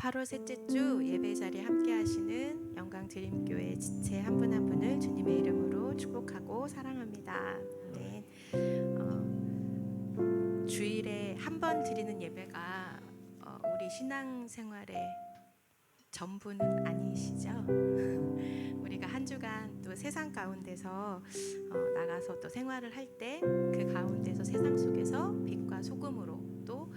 8월 셋째 주 예배 자리에 함께 하시는 영광드림교회 지체 한 분 한 분을 주님의 이름으로 축복하고 사랑합니다. 네. 주일에 한 번 드리는 예배가 우리 신앙생활의 전부는 아니시죠? 우리가 한 주간 또 세상 가운데서 나가서 또 생활을 할 때 그 가운데서 세상 속에서 빛과 소금으로 또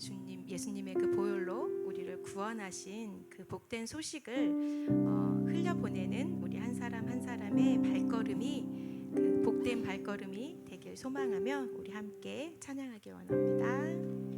주님 예수님의 그 보혈로 우리를 구원하신 그 복된 소식을 흘려보내는 우리 한 사람 한 사람의 발걸음이 그 복된 발걸음이 되길 소망하며 우리 함께 찬양하기 원합니다.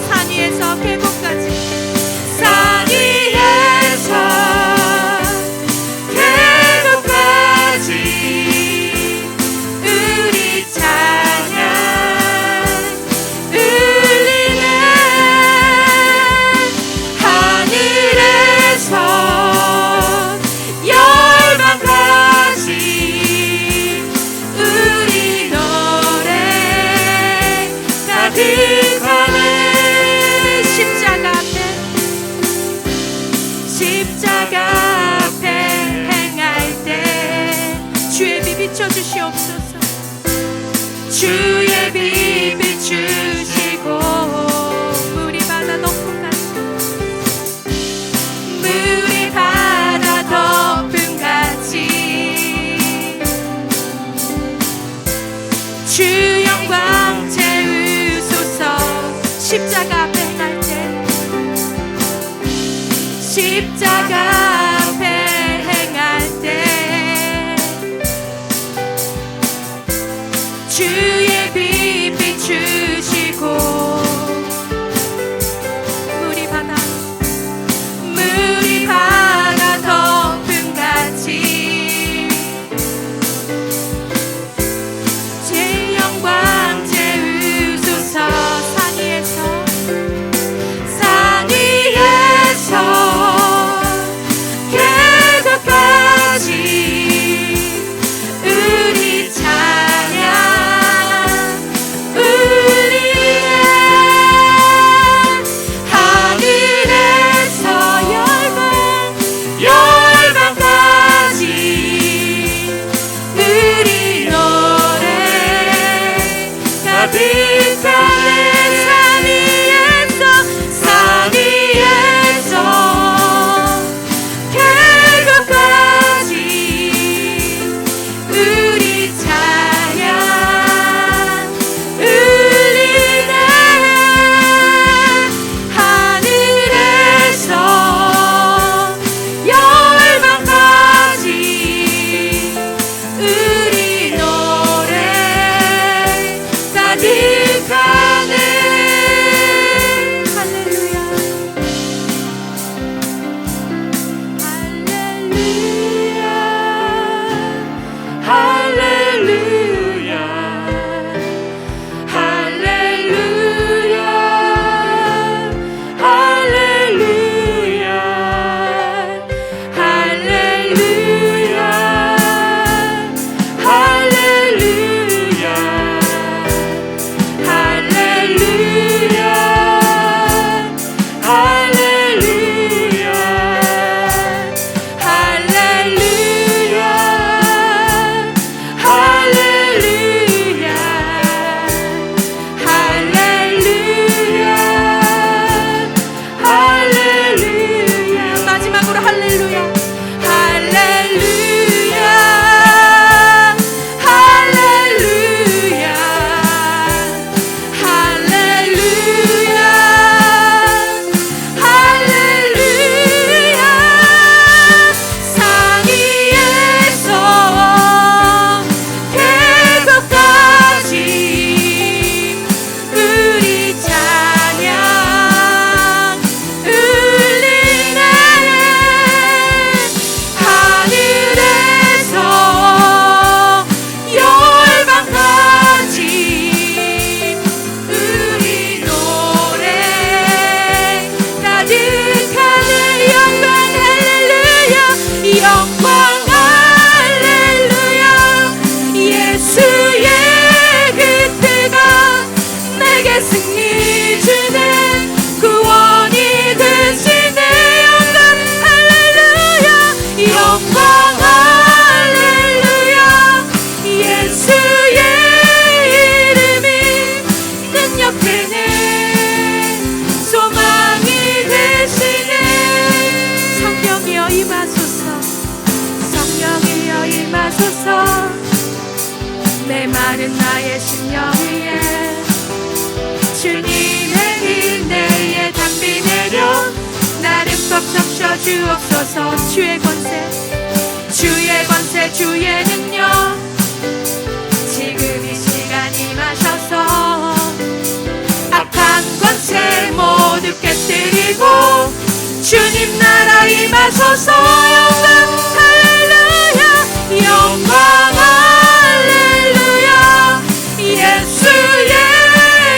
산 위에서 계곡까지 주옵소서. 주의 빛 비추시고 물이 바다 덮은 같이 물이 바다 덮은 같이 주 영광 채우소서. 십자가 앞에 행할 때 십자가 앞에 행할 때 주의 빛 비추시고 물이 바다 덮은 같이 제 영광 채우소서. 산 위에서 계곡까지 우리 찬양 우리의 하늘에서 열방까지 우리 노래 가득하네. 산 위에서 계곡까지 우리 찬양 울리네. 하늘에서 열방까지 우리 노래 가득하네. 내 마른 나의 심령 위에 주님의 은혜의 담비 내려 나를 꽉 적셔 주옵소서. 주의 권세 주의 능력 지금 이 시간 임하셔서 악한 권세 모두 깨뜨리고 주님 나라 임하소서. 영광 할렐루야 예수의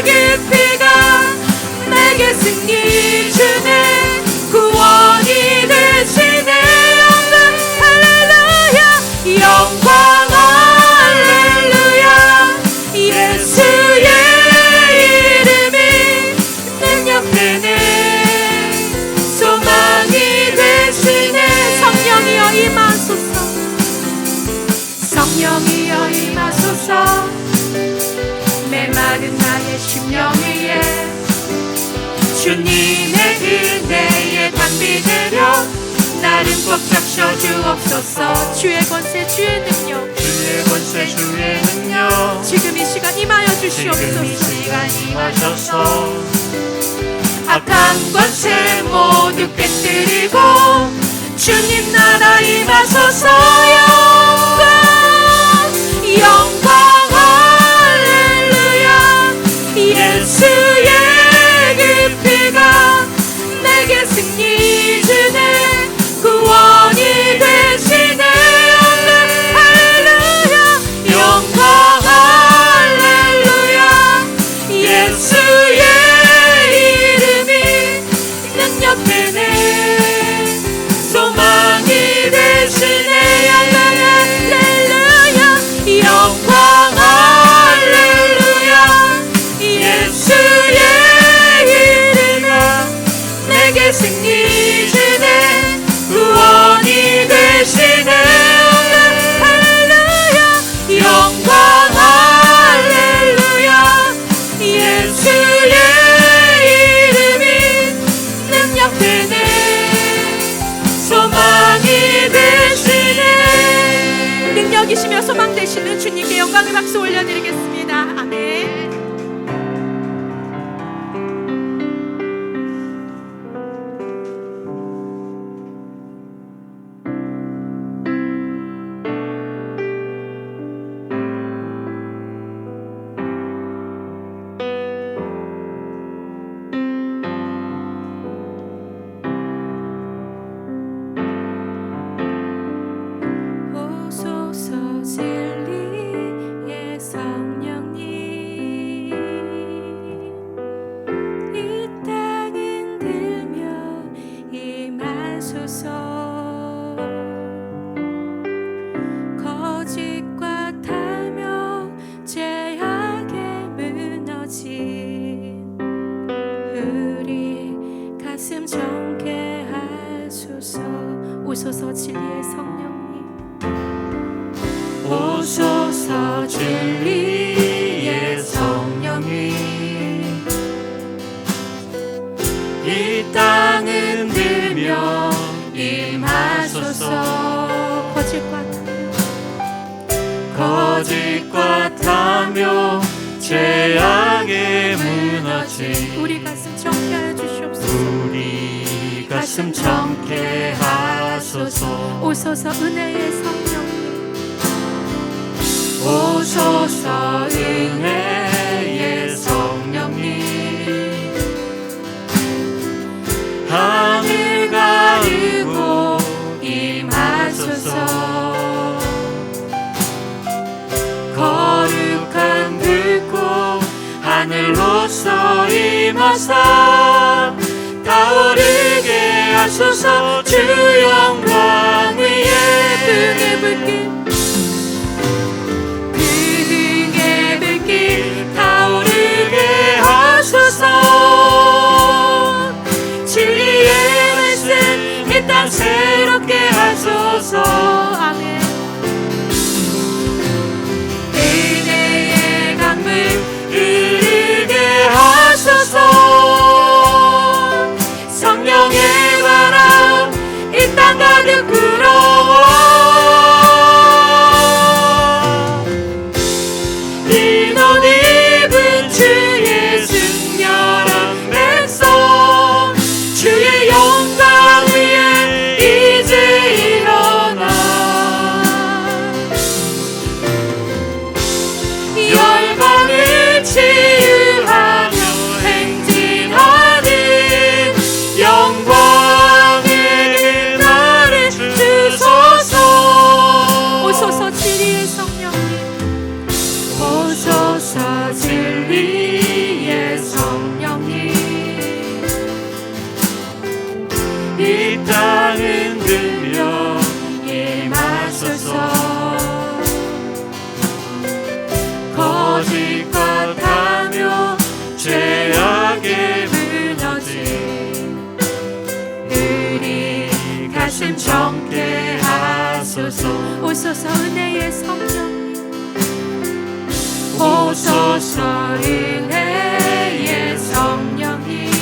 그 피가 내게 승리 주네 구원이 되시네. 영광 할렐루야 예수의 이름이 능력되네 소망이 되시네. 성령이여 임하 주님의 은혜에 담비 되려 나를 꼭 적셔주옵소서. 주의 권세 주의 능력, 주의 권세 주의 능력 지금 이 시간 임하여 주시옵소서. 지금 이 시간 임하셔서 악한 권세 모두 깨뜨리고 주님 나라 임하소서. 영광 할렐루야. 예수의 그 피가 내게 승리 주네, 구원이 되시네. 할렐루야. 영광 할렐루야. 예수의 이름이 능력되네, 소망이 되시네. 할렐루야. 영광 할렐루야. 예수의 이름이 내게 승리 주네, 구원이 되시네. 할렐루야. 영광 할렐루야. 예수의 이름이 능력되네, 소망이 되시네. 능력이시며 소망 되시는 주님께 영광의 박수 올려드리겠습니다. 아멘. 오소서 진리의 성령님, 이 땅은 들며 임하소서. 거짓과 탐욕 죄악에 무너진 우리 가슴 정케 하소서. 오소서 진리의 성령님, 오소서 진리의 성령님, 이 땅은 들며 임하소서. 거짓과 탐욕 죄악에 무너진 우리 가슴 정케하여 주시옵소서. 우리 가슴 정케 하소서. 오소서 은혜의 성령님, 오소서 은혜의 성령님, 하늘 가르고 임하소서. 거룩한 불꽃 하늘로서 임하사 타오르게 하소서. 주 영광 위에 등의 불길, 등의 불길 타오르게 하소서. 진리의 말씀 이 땅 새롭게 하소서. 아멘. 은혜의 강물 흐르게 하소서. 성령의 바람 이 땅 가득 불어와 흰 옷 입은 주의 승렬한 백성, 주의 영광 위에 이제 일어나 열방을 치유하며 행진하는 영광의 나를 주소서. 오소서 진리의 성령님, 오소서 진리의 성령님, 이 땅은 들려 임하소서. 거짓과 탐욕 죄악에 무너진 우리 가슴 정케 하소서. 오소서 은혜의 성령님, 오소서 은혜의 성령님,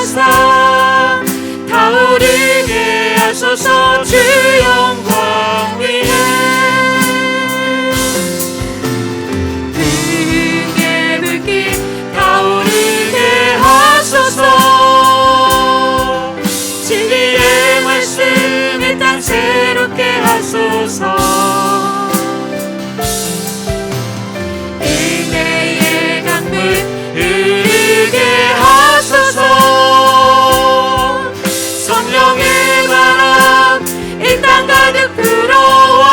세상 타오르게 하소서. 주 영광 위에 등의 불길 타오르게 하소서. 진리의 말씀 이 땅 새롭게 하소서. 은혜의 강물 흐르게 하소서. 성령의 바람 이 땅 가득 불어와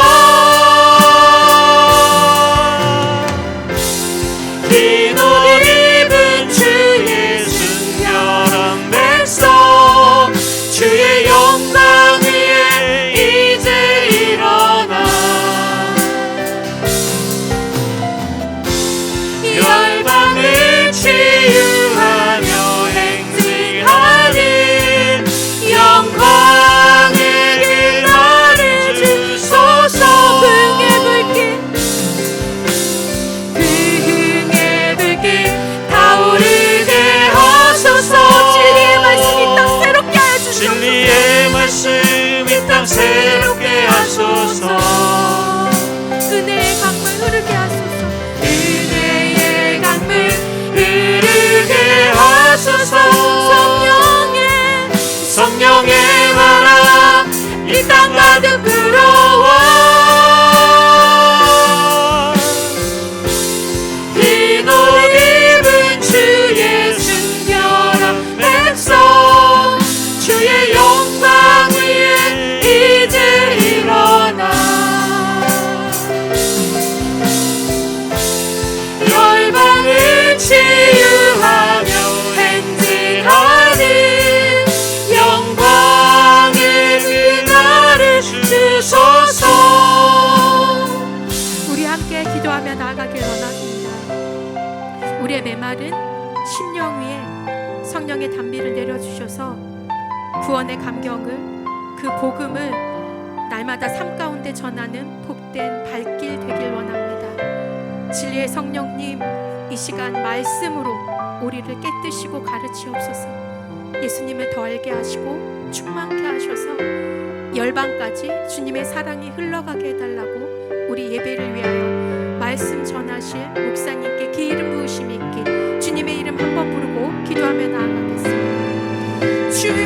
흰 옷 입은 주의 순결한 백성 주의 영광 위에 이제 일어나 열방을 치유하며 행진하는 영광의 길날을 주소서. 흥의 불길 그 흥의 불길 타오르게 하소서. 진리의 말씀 이 땅 새롭게 하소서. 진리의 말씀 이 땅 새롭게 하소서. 은혜의 강물 흐르게 하소서. 은혜의 강물 흐르게 하소서. 성령의 바람 이 땅 가득 불어와 흰 옷 입은 주의 순결한 백성 주의 영광 위에 이제 일어나 열방을 치유하며 행진하는 영광의 그날을 주소서. 우리 함께 기도하며 나아가길 원합니다. 우리의 메마른 심령 위에 성령의 단비를 내려주셔서 구원의 감격을 그 복음을 날마다 삶 가운데 전하는 복된 발길 되길 원합니다. 진리의 성령님 이 시간 말씀으로 우리를 깨뜨시고 가르치옵소서. 예수님을 더 알게 하시고 충만케 하셔서 열방까지 주님의 사랑이 흘러가게 해달라고 우리 예배를 위하여 말씀 전하실 목사님께 기름 부으심이 있기 주님의 이름 한번 부르고 기도하며 나아가겠습니다. 주여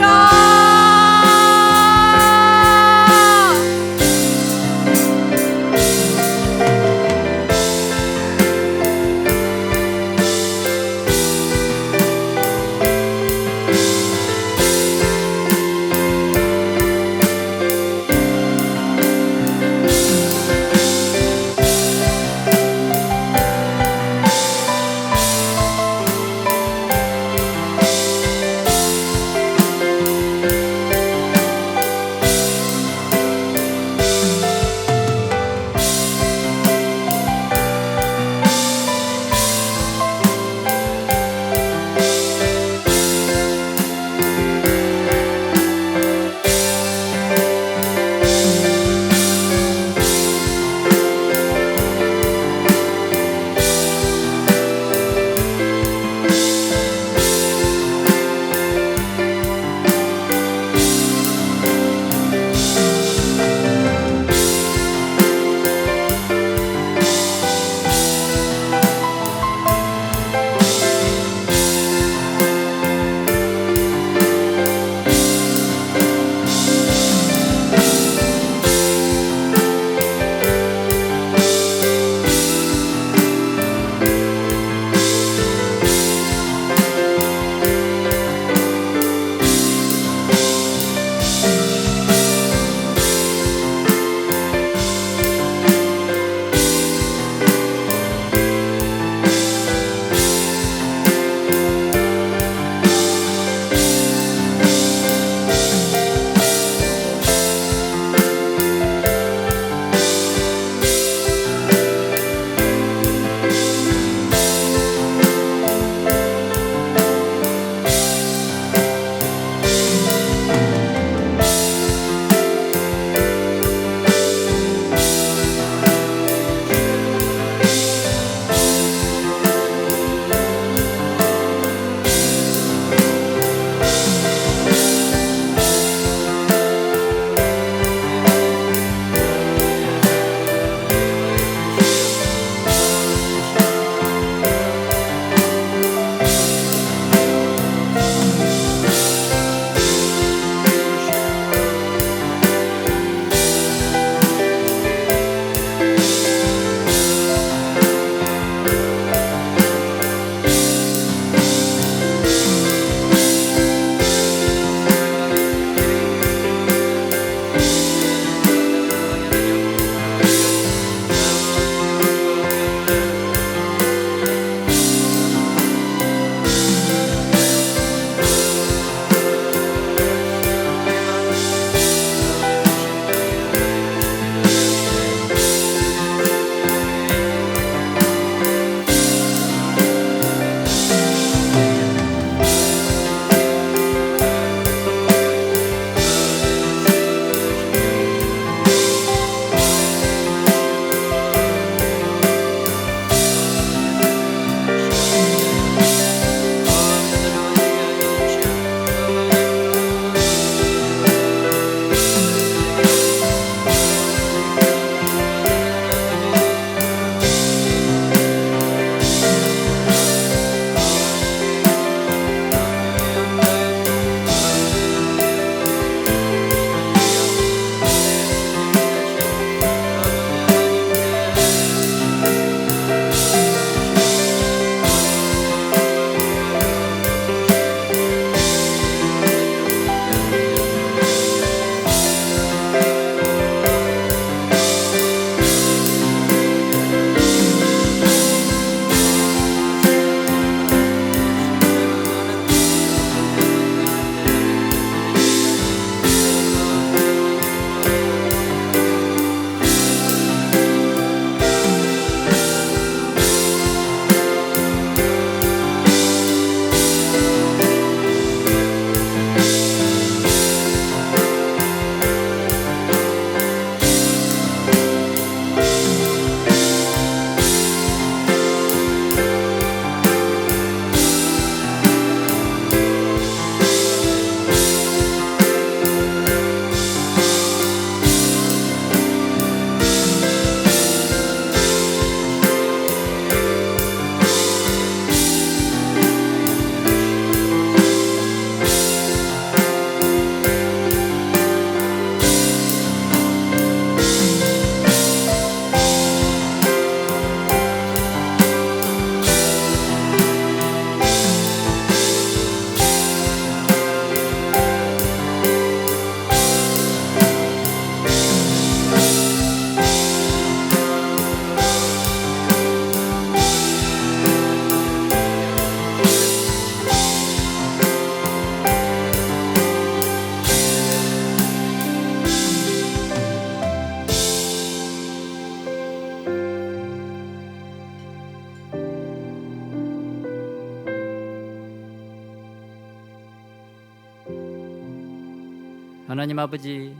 하나님 아버지,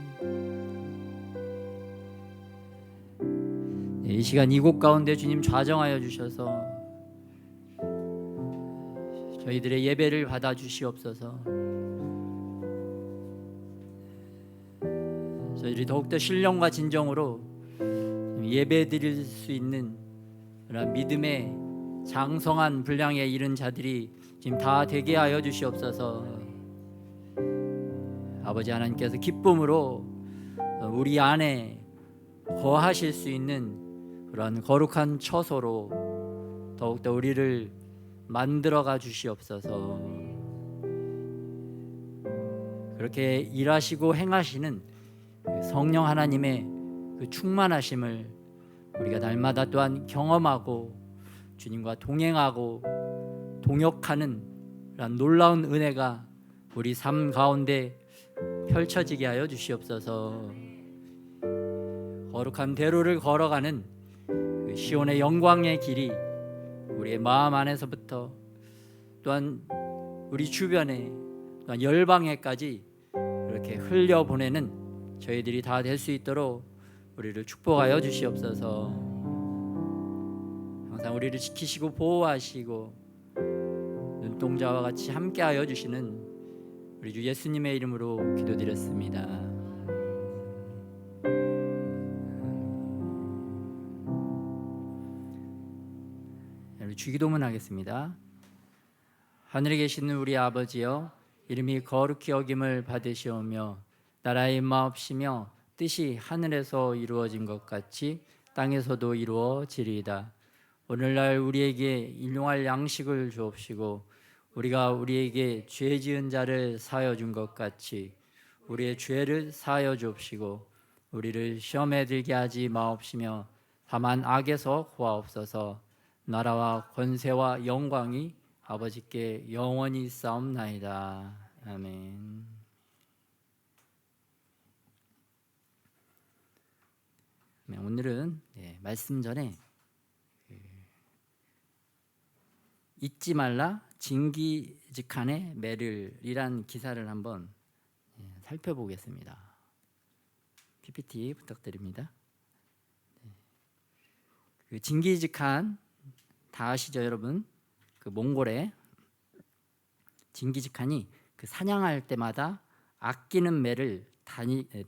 이 시간 이곳 가운데 주님 좌정하여 주셔서 저희들의 예배를 받아 주시옵소서. 저희들이 더욱더 신령과 진정으로 예배 드릴 수 있는 그런 믿음의 장성한 분량에 이른 자들이 지금 다 되게 하여 주시옵소서. 아버지 하나님께서 기쁨으로 우리 안에 거하실 수 있는 그런 거룩한 처소로 더욱더 우리를 만들어가 주시옵소서. 그렇게 일하시고 행하시는 성령 하나님의 그 충만하심을 우리가 날마다 또한 경험하고 주님과 동행하고 동역하는 그런 놀라운 은혜가 우리 삶 가운데 펼쳐지게 하여 주시옵소서. 거룩한 대로를 걸어가는 그 시온의 영광의 길이 우리의 마음 안에서부터 또한 우리 주변에 또한 열방에까지 이렇게 흘려보내는 저희들이 다 될 수 있도록 우리를 축복하여 주시옵소서. 항상 우리를 지키시고 보호하시고 눈동자와 같이 함께하여 주시는 우리 주 예수님의 이름으로 기도드렸습니다. 우리 주기도문 하겠습니다. 하늘에 계시는 우리 아버지여, 이름이 거룩히 여김을 받으시오며 나라의 임하옵시며 뜻이 하늘에서 이루어진 것 같이 땅에서도 이루어지리이다. 오늘날 우리에게 일용할 양식을 주옵시고 우리가 우리에게 죄 지은 자를 사하여 준 것 같이 우리의 죄를 사하여 주옵시고 우리를 시험에 들게 하지 마옵시며 다만 악에서 구하옵소서. 나라와 권세와 영광이 아버지께 영원히 있사옵나이다. 아멘. 오늘은 말씀 전에 잊지 말라 징기즈칸의 메를이란 기사를 한번 살펴보겠습니다. PPT 부탁드립니다. 그 징기즈칸 다 아시죠, 여러분? 그 몽골의 징기즈칸이 그 사냥할 때마다 아끼는 매를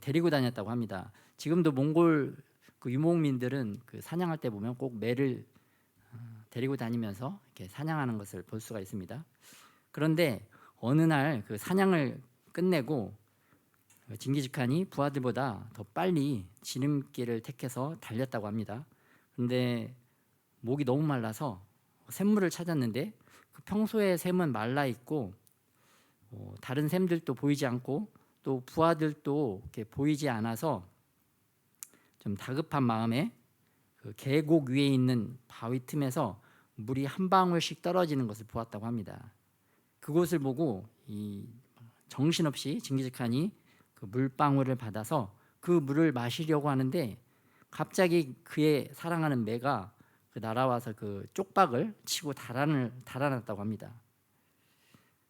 데리고 다녔다고 합니다. 지금도 몽골 그 유목민들은 그 사냥할 때 보면 꼭 매를 데리고 다니면서 이렇게 사냥하는 것을 볼 수가 있습니다. 그런데 어느 날 그 사냥을 끝내고 징기즈칸이 부하들보다 더 빨리 지름길을 택해서 달렸다고 합니다. 그런데 목이 너무 말라서 샘물을 찾았는데 그 평소에 샘은 말라 있고 다른 샘들도 보이지 않고 또 부하들도 이렇게 보이지 않아서 좀 다급한 마음에 그 계곡 위에 있는 바위 틈에서 물이 한 방울씩 떨어지는 것을 보았다고 합니다. 그곳을 보고 이 정신없이 징기즈칸이 그 물방울을 받아서 그 물을 마시려고 하는데 갑자기 그의 사랑하는 매가 그 날아와서 그 쪽박을 치고 달아났다고 합니다.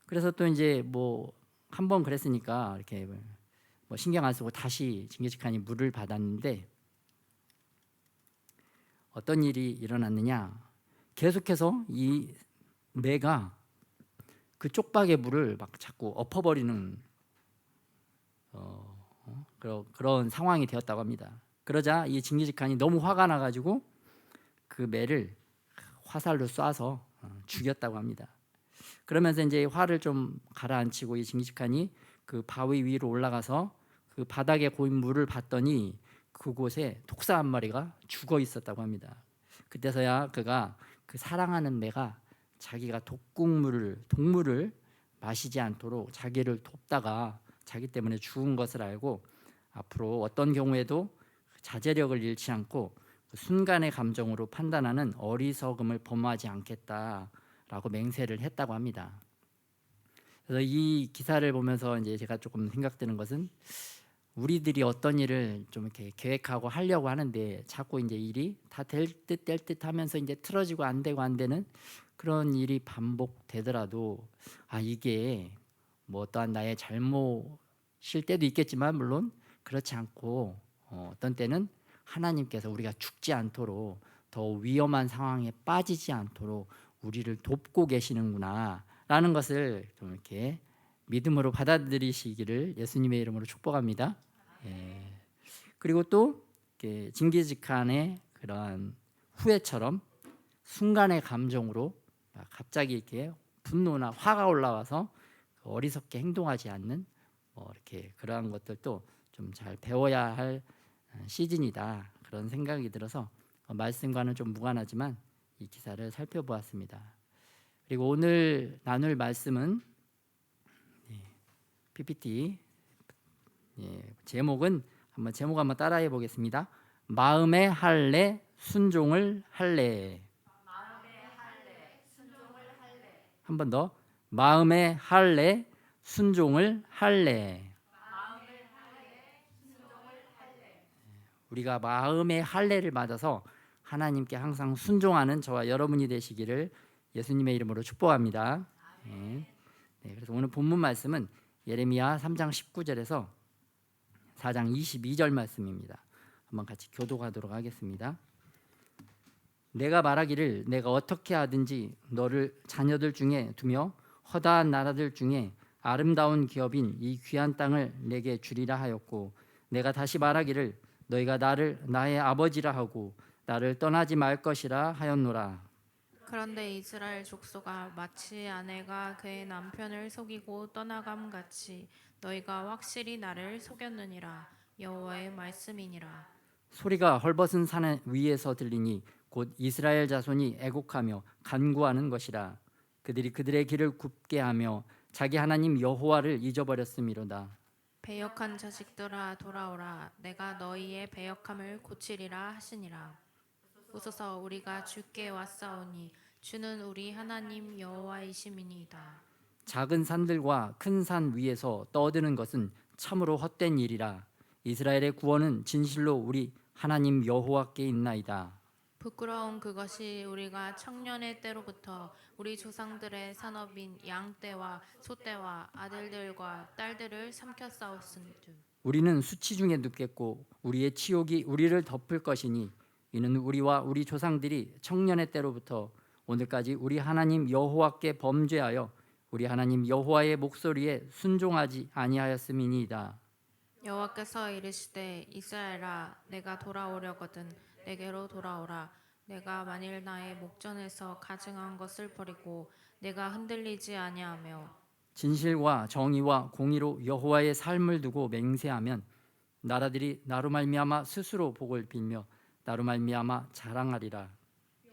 그래서 또 이제 뭐 한 번 그랬으니까 이렇게 뭐 신경 안 쓰고 다시 징기즈칸이 물을 받았는데 어떤 일이 일어났느냐? 계속해서 이 매가 그 쪽박의 물을 막 자꾸 엎어버리는 그런 상황이 되었다고 합니다. 그러자 이 징기즈칸이 너무 화가 나가지고 그 매를 화살로 쏴서 죽였다고 합니다. 그러면서 이제 화를 좀 가라앉히고 이 징기즈칸이 그 바위 위로 올라가서 그 바닥에 고인 물을 봤더니 그곳에 독사 한 마리가 죽어 있었다고 합니다. 그때서야 그가 그 사랑하는 매가 자기가 독물을 마시지 않도록 자기를 돕다가 자기 때문에 죽은 것을 알고 앞으로 어떤 경우에도 자제력을 잃지 않고 그 순간의 감정으로 판단하는 어리석음을 범하지 않겠다라고 맹세를 했다고 합니다. 그래서 이 기사를 보면서 이제 제가 조금 생각드는 것은 우리들이 어떤 일을 좀 이렇게 계획하고 하려고 하는데 자꾸 이제 일이 다 될 듯 하면서 이제 틀어지고 안 되는 그런 일이 반복되더라도 이게 뭐 어떠한 나의 잘못이 쉴 때도 있겠지만 물론 그렇지 않고 어떤 때는 하나님께서 우리가 죽지 않도록 더 위험한 상황에 빠지지 않도록 우리를 돕고 계시는구나라는 것을 좀 이렇게 믿음으로 받아들이시기를 예수님의 이름으로 축복합니다. 예. 그리고 또 이렇게 징기즈칸의 그런 후회처럼 순간의 감정으로 갑자기 이렇게 분노나 화가 올라와서 어리석게 행동하지 않는 이렇게 그러한 것들도 좀 잘 배워야 할 시즌이다 그런 생각이 들어서 말씀과는 좀 무관하지만 이 기사를 살펴보았습니다. 그리고 오늘 나눌 말씀은 PPT 제목 한번 따라해 보겠습니다. 마음의 할례 순종을 할례. 한 번 더. 마음의 할례 순종을 할례. 우리가 마음의 할례를 맞아서 하나님께 항상 순종하는 저와 여러분이 되시기를 예수님의 이름으로 축복합니다. 그래서 오늘 본문 말씀은 예레미야 3장 19절에서 4장 22절 말씀입니다. 한번 같이 교독하도록 하겠습니다. 내가 말하기를 내가 어떻게 하든지 너를 자녀들 중에 두며 허다한 나라들 중에 아름다운 기업인 이 귀한 땅을 내게 주리라 하였고 내가 다시 말하기를 너희가 나를 나의 아버지라 하고 나를 떠나지 말 것이라 하였노라. 그런데 이스라엘 족속아 마치 아내가 그의 남편을 속이고 떠나감 같이 너희가 확실히 나를 속였느니라. 여호와의 말씀이니라. 소리가 헐벗은 산 위에서 들리니 곧 이스라엘 자손이 애곡하며 간구하는 것이라. 그들이 그들의 길을 굽게 하며 자기 하나님 여호와를 잊어버렸음이로다. 배역한 자식들아 돌아오라. 내가 너희의 배역함을 고치리라 하시니라. 웃어서 우리가 주께 왔사오니 주는 우리 하나님 여호와이심이니이다. 작은 산들과 큰 산 위에서 떠드는 것은 참으로 헛된 일이라. 이스라엘의 구원은 진실로 우리 하나님 여호와께 있나이다. 부끄러운 그것이 우리가 청년의 때로부터 우리 조상들의 산업인 양떼와 소떼와 아들들과 딸들을 삼켜 싸웠은즉 우리는 수치 중에 눕겠고 우리의 치욕이 우리를 덮을 것이니 이는 우리와 우리 조상들이 청년의 때로부터 오늘까지 우리 하나님 여호와께 범죄하여 우리 하나님 여호와의 목소리에 순종하지 아니하였음이니이다. 여호와께서 이르시되 이스라엘아 내가 돌아오려거든 내게로 돌아오라. 내가 만일 나의 목전에서 가증한 것을 버리고 내가 흔들리지 아니하며 진실과 정의와 공의로 여호와의 삶을 두고 맹세하면 나라들이 나로 말미암아 스스로 복을 빌며 나로 말미암아 자랑하리라.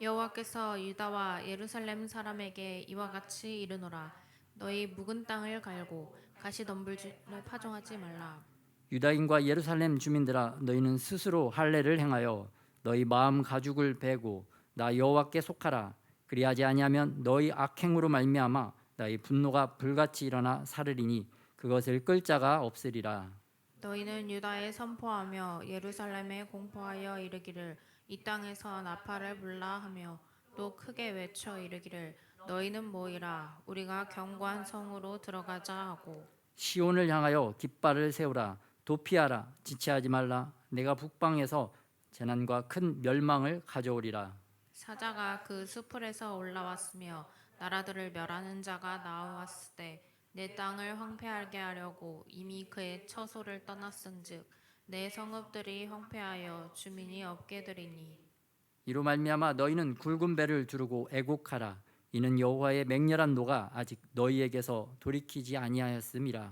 여호와께서 유다와 예루살렘 사람에게 이와 같이 이르노라. 너희 묵은 땅을 갈고 가시덤불을 파종하지 말라. 유다인과 예루살렘 주민들아 너희는 스스로 할례를 행하여 너희 마음 가죽을 베고 나 여호와께 속하라. 그리하지 아니하면 너희 악행으로 말미암아 나의 분노가 불같이 일어나 사르리니 그것을 끌 자가 없으리라. 너희는 유다에 선포하며 예루살렘에 공포하여 이르기를 이 땅에서 나팔을 불라 하며 또 크게 외쳐 이르기를 너희는 모이라 우리가 견고한 성으로 들어가자 하고 시온을 향하여 깃발을 세우라. 도피하라. 지체하지 말라. 내가 북방에서 재난과 큰 멸망을 가져오리라. 사자가 그 수풀에서 올라왔으며 나라들을 멸하는 자가 나왔을 때 내 땅을 황폐하게 하려고 이미 그의 처소를 떠났은즉 내 성읍들이 황폐하여 주민이 없게 되리니 이로 말미암아 너희는 굵은 배를 두르고 애곡하라. 이는 여호와의 맹렬한 노가 아직 너희에게서 돌이키지 아니하였음이라.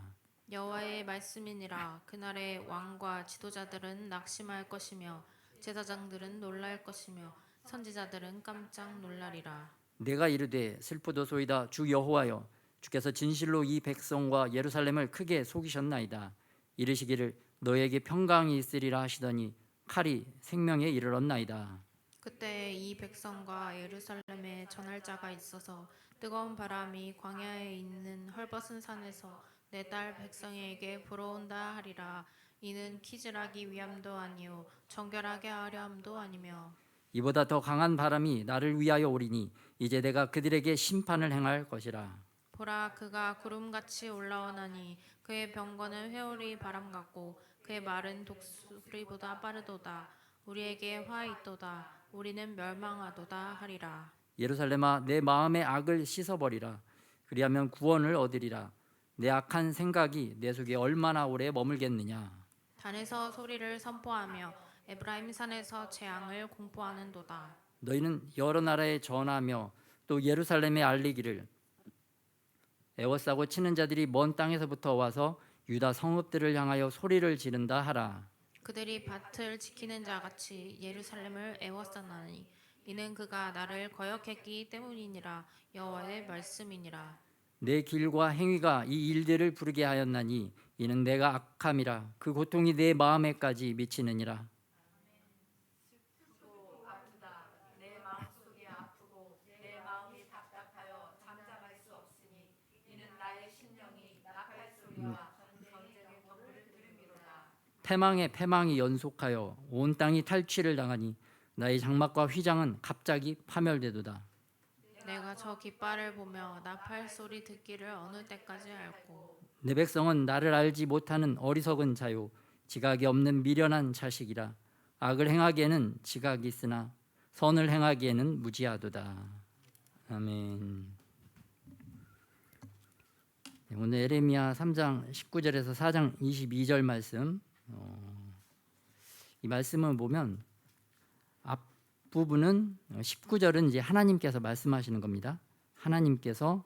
여호와의 말씀이니라. 그날의 왕과 지도자들은 낙심할 것이며 제사장들은 놀랄 것이며 선지자들은 깜짝 놀라리라. 내가 이르되 슬프도소이다 주 여호와여 주께서 진실로 이 백성과 예루살렘을 크게 속이셨나이다. 이르시기를 너에게 평강이 있으리라 하시더니 칼이 생명에 이르렀나이다. 그때 이 백성과 예루살렘에 전할 자가 있어서 뜨거운 바람이 광야에 있는 헐벗은 산에서 내 딸 백성에게 불어온다 하리라. 이는 키질하기 위함도 아니요 정결하게 하려 함도 아니며 이보다 더 강한 바람이 나를 위하여 오리니 이제 내가 그들에게 심판을 행할 것이라. 보라, 그가 구름같이 올라오나니 그의 병거는 회오리 바람 같고 그의 말은 독수리보다 빠르도다. 우리에게 화 있도다. 우리는 멸망하도다 하리라. 예루살렘아, 내 마음의 악을 씻어버리라. 그리하면 구원을 얻으리라. 내 악한 생각이 내 속에 얼마나 오래 머물겠느냐. 단에서 소리를 선포하며 에브라임 산에서 재앙을 공포하는도다. 너희는 여러 나라에 전하며 또 예루살렘에 알리기를, 애워싸고 치는 자들이 먼 땅에서부터 와서 유다 성읍들을 향하여 소리를 지른다 하라. 그들이 밭을 지키는 자같이 예루살렘을 애워싸나니 이는 그가 나를 거역했기 때문이니라. 여호와의 말씀이니라. 내 길과 행위가 이 일들을 부르게 하였나니 이는 내가 악함이라. 그 고통이 내 마음에까지 미치느니라. 패망에 패망이 연속하여 온 땅이 탈취를 당하니 나의 장막과 휘장은 갑자기 파멸되도다. 내가 저 깃발을 보며 나팔 소리 듣기를 어느 때까지 알고. 내 백성은 나를 알지 못하는 어리석은 자요, 지각이 없는 미련한 자식이라. 악을 행하기에는 지각이 있으나 선을 행하기에는 무지하도다. 아멘. 오늘 예레미야 3장 19절에서 4장 22절 말씀, 이 말씀을 보면 앞부분은 19절은 이제 하나님께서 말씀하시는 겁니다. 하나님께서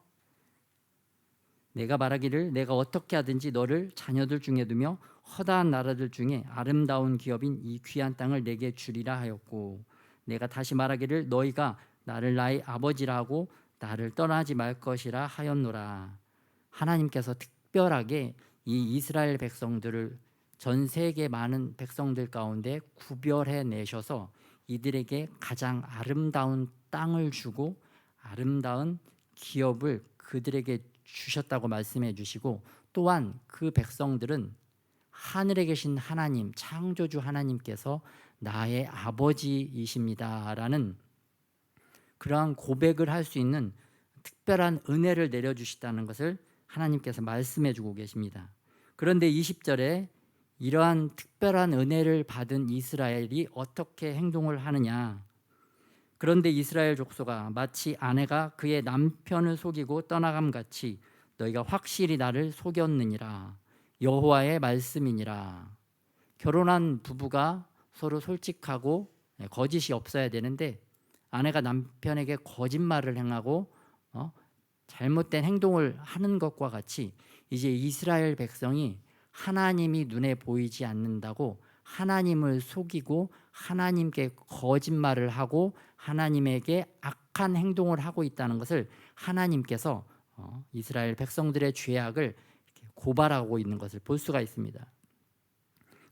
내가 말하기를 내가 어떻게 하든지 너를 자녀들 중에 두며 허다한 나라들 중에 아름다운 기업인 이 귀한 땅을 내게 주리라 하였고, 내가 다시 말하기를 너희가 나를 나의 아버지라 하고 나를 떠나지 말 것이라 하였노라. 하나님께서 특별하게 이 이스라엘 백성들을 전 세계 많은 백성들 가운데 구별해 내셔서 이들에게 가장 아름다운 땅을 주고 아름다운 기업을 그들에게 주셨다고 말씀해 주시고, 또한 그 백성들은 하늘에 계신 하나님, 창조주 하나님께서 나의 아버지이십니다라는 그러한 고백을 할 수 있는 특별한 은혜를 내려주시다는 것을 하나님께서 말씀해 주고 계십니다. 그런데 20절에 이러한 특별한 은혜를 받은 이스라엘이 어떻게 행동을 하느냐. 그런데 이스라엘 족속아, 마치 아내가 그의 남편을 속이고 떠나감같이 너희가 확실히 나를 속였느니라. 여호와의 말씀이니라. 결혼한 부부가 서로 솔직하고 거짓이 없어야 되는데 아내가 남편에게 거짓말을 행하고 잘못된 행동을 하는 것과 같이 이제 이스라엘 백성이 하나님이 눈에 보이지 않는다고 하나님을 속이고 하나님께 거짓말을 하고 하나님에게 악한 행동을 하고 있다는 것을 하나님께서 이스라엘 백성들의 죄악을 고발하고 있는 것을 볼 수가 있습니다.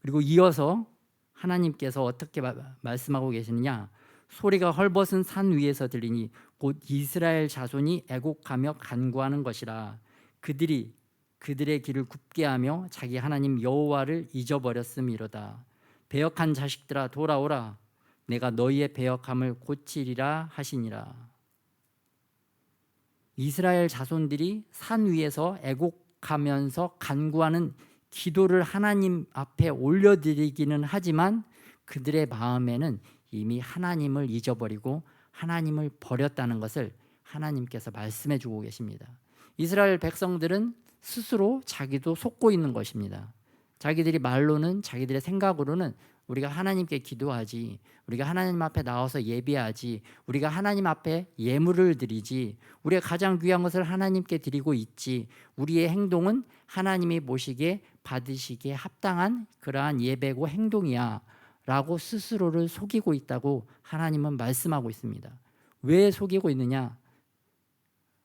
그리고 이어서 하나님께서 어떻게 말씀하고 계시느냐. 소리가 헐벗은 산 위에서 들리니 곧 이스라엘 자손이 애곡하며 간구하는 것이라. 그들이 그들의 길을 굽게 하며 자기 하나님 여호와를 잊어버렸음이로다. 배역한 자식들아 돌아오라. 내가 너희의 배역함을 고치리라 하시니라. 이스라엘 자손들이 산 위에서 애곡하면서 간구하는 기도를 하나님 앞에 올려드리기는 하지만 그들의 마음에는 이미 하나님을 잊어버리고 하나님을 버렸다는 것을 하나님께서 말씀해 주고 계십니다. 이스라엘 백성들은 스스로 자기도 속고 있는 것입니다. 자기들이 말로는, 자기들의 생각으로는 우리가 하나님께 기도하지, 우리가 하나님 앞에 나와서 예배하지, 우리가 하나님 앞에 예물을 드리지, 우리가 가장 귀한 것을 하나님께 드리고 있지, 우리의 행동은 하나님이 보시기에 받으시기에 합당한 그러한 예배고 행동이야 라고 스스로를 속이고 있다고 하나님은 말씀하고 있습니다. 왜 속이고 있느냐?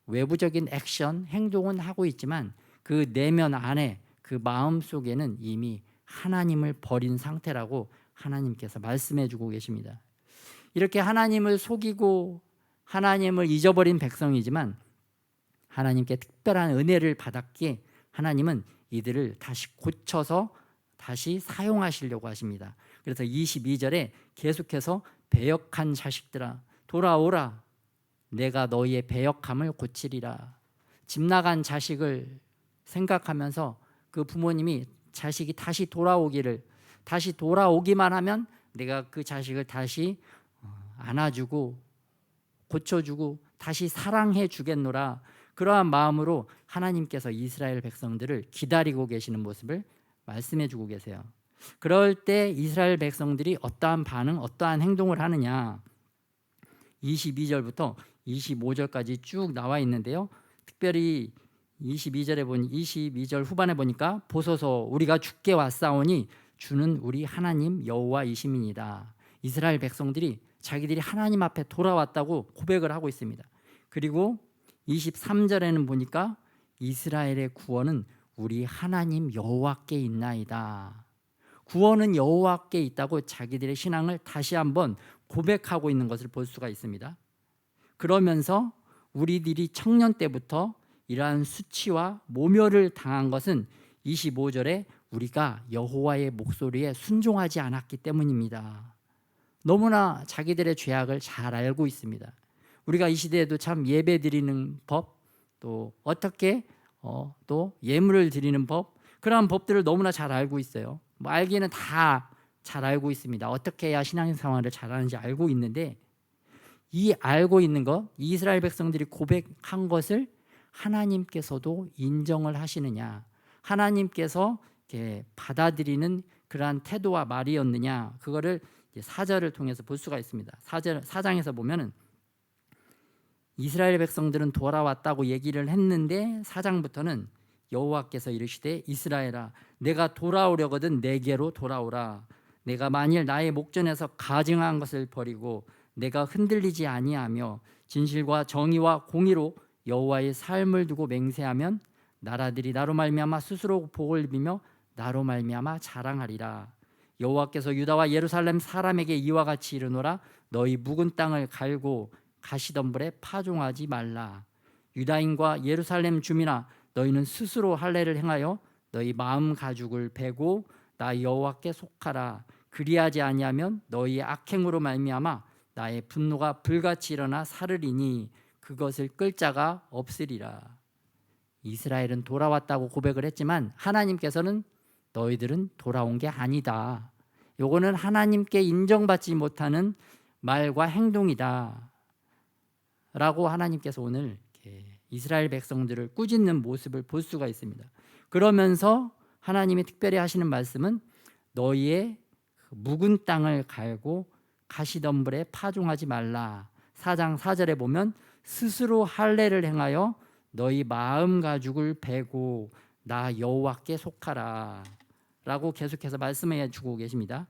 외부적인 액션, 행동은 하고 있지만 그 내면 안에, 그 마음 속에는 이미 하나님을 버린 상태라고 하나님께서 말씀해 주고 계십니다. 이렇게 하나님을 속이고 하나님을 잊어버린 백성이지만 하나님께 특별한 은혜를 받았기에 하나님은 이들을 다시 고쳐서 다시 사용하시려고 하십니다. 그래서 22절에 계속해서 배역한 자식들아 돌아오라. 내가 너희의 배역함을 고치리라. 집 나간 자식을 생각하면서 그 부모님이 자식이 다시 돌아오기만 하면 내가 그 자식을 다시 안아주고 고쳐주고 다시 사랑해 주겠노라. 그러한 마음으로 하나님께서 이스라엘 백성들을 기다리고 계시는 모습을 말씀해 주고 계세요. 그럴 때 이스라엘 백성들이 어떠한 반응, 어떠한 행동을 하느냐, 22절부터 25절까지 쭉 나와 있는데요. 특별히 22절 후반에 보니까 보소서 우리가 주께 왔사오니 주는 우리 하나님 여호와이심이니이다. 이스라엘 백성들이 자기들이 하나님 앞에 돌아왔다고 고백을 하고 있습니다. 그리고 23절에는 보니까 이스라엘의 구원은 우리 하나님 여호와께 있나이다. 구원은 여호와께 있다고 자기들의 신앙을 다시 한번 고백하고 있는 것을 볼 수가 있습니다. 그러면서 우리들이 청년 때부터 이러한 수치와 모멸을 당한 것은 25절에 우리가 여호와의 목소리에 순종하지 않았기 때문입니다. 너무나 자기들의 죄악을 잘 알고 있습니다. 우리가 이 시대에도 참 예배 드리는 법, 또 어떻게 또 예물을 드리는 법, 그러한 법들을 너무나 잘 알고 있어요. 뭐 알기는 다 잘 알고 있습니다. 어떻게 해야 신앙생활을 잘하는지 알고 있는데, 이 알고 있는 것, 이스라엘 백성들이 고백한 것을 하나님께서도 인정을 하시느냐, 하나님께서 받아들이는 그러한 태도와 말이었느냐, 그거를 4절을 통해서 볼 수가 있습니다. 4장에서 보면은 이스라엘 백성들은 돌아왔다고 얘기를 했는데 4장부터는 여호와께서 이르시되 이스라엘아 내가 돌아오려거든 내게로 돌아오라. 내가 만일 나의 목전에서 가증한 것을 버리고 내가 흔들리지 아니하며 진실과 정의와 공의로 여호와의 삶을 두고 맹세하면 나라들이 나로 말미암아 스스로 복을 비며 나로 말미암아 자랑하리라. 여호와께서 유다와 예루살렘 사람에게 이와 같이 이르노라. 너희 묵은 땅을 갈고 가시덤불에 파종하지 말라. 유다인과 예루살렘 주민아 너희는 스스로 할례를 행하여 너희 마음 가죽을 베고 나 여호와께 속하라. 그리하지 아니하면 너희의 악행으로 말미암아 나의 분노가 불같이 일어나 사르리니 그것을 끌 자가 없으리라. 이스라엘은 돌아왔다고 고백을 했지만 하나님께서는 너희들은 돌아온 게 아니다. 요거는 하나님께 인정받지 못하는 말과 행동이다 라고 하나님께서 오늘 이스라엘 백성들을 꾸짖는 모습을 볼 수가 있습니다. 그러면서 하나님이 특별히 하시는 말씀은 너희의 묵은 땅을 갈고 가시덤불에 파종하지 말라. 4장 4절에 보면 스스로 할례를 행하여 너희 마음 가죽을 베고 나 여호와께 속하라 라고 계속해서 말씀해 주고 계십니다.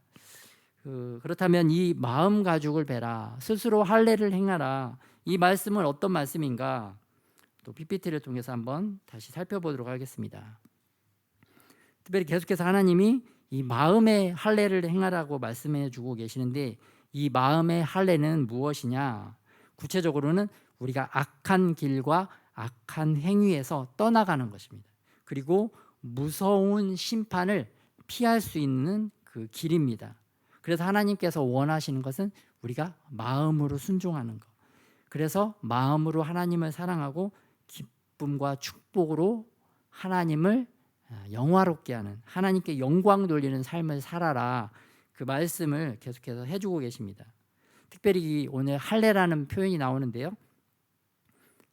그렇다면 이 마음 가죽을 베라, 스스로 할례를 행하라, 이 말씀은 어떤 말씀인가? 또 PPT를 통해서 한번 다시 살펴보도록 하겠습니다. 특별히 계속해서 하나님이 이 마음의 할례를 행하라고 말씀해 주고 계시는데, 이 마음의 할례는 무엇이냐? 구체적으로는 우리가 악한 길과 악한 행위에서 떠나가는 것입니다. 그리고 무서운 심판을 피할 수 있는 그 길입니다. 그래서 하나님께서 원하시는 것은 우리가 마음으로 순종하는 것. 그래서 마음으로 하나님을 사랑하고 기쁨과 축복으로 하나님을 영화롭게 하는, 하나님께 영광 돌리는 삶을 살아라. 그 말씀을 계속해서 해주고 계십니다. 특별히 오늘 할례라는 표현이 나오는데요.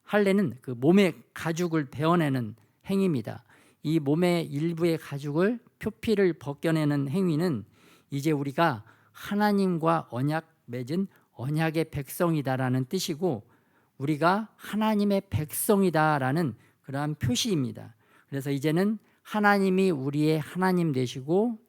할례는 그 몸의 가죽을 베어내는 행위입니다. 이 몸의 일부의 가죽을, 표피를 벗겨내는 행위는 이제 우리가 하나님과 언약 맺은 언약의 백성이다라는 뜻이고, 우리가 하나님의 백성이다라는 그러한 표시입니다. 그래서 이제는 하나님이 우리의 하나님 되시고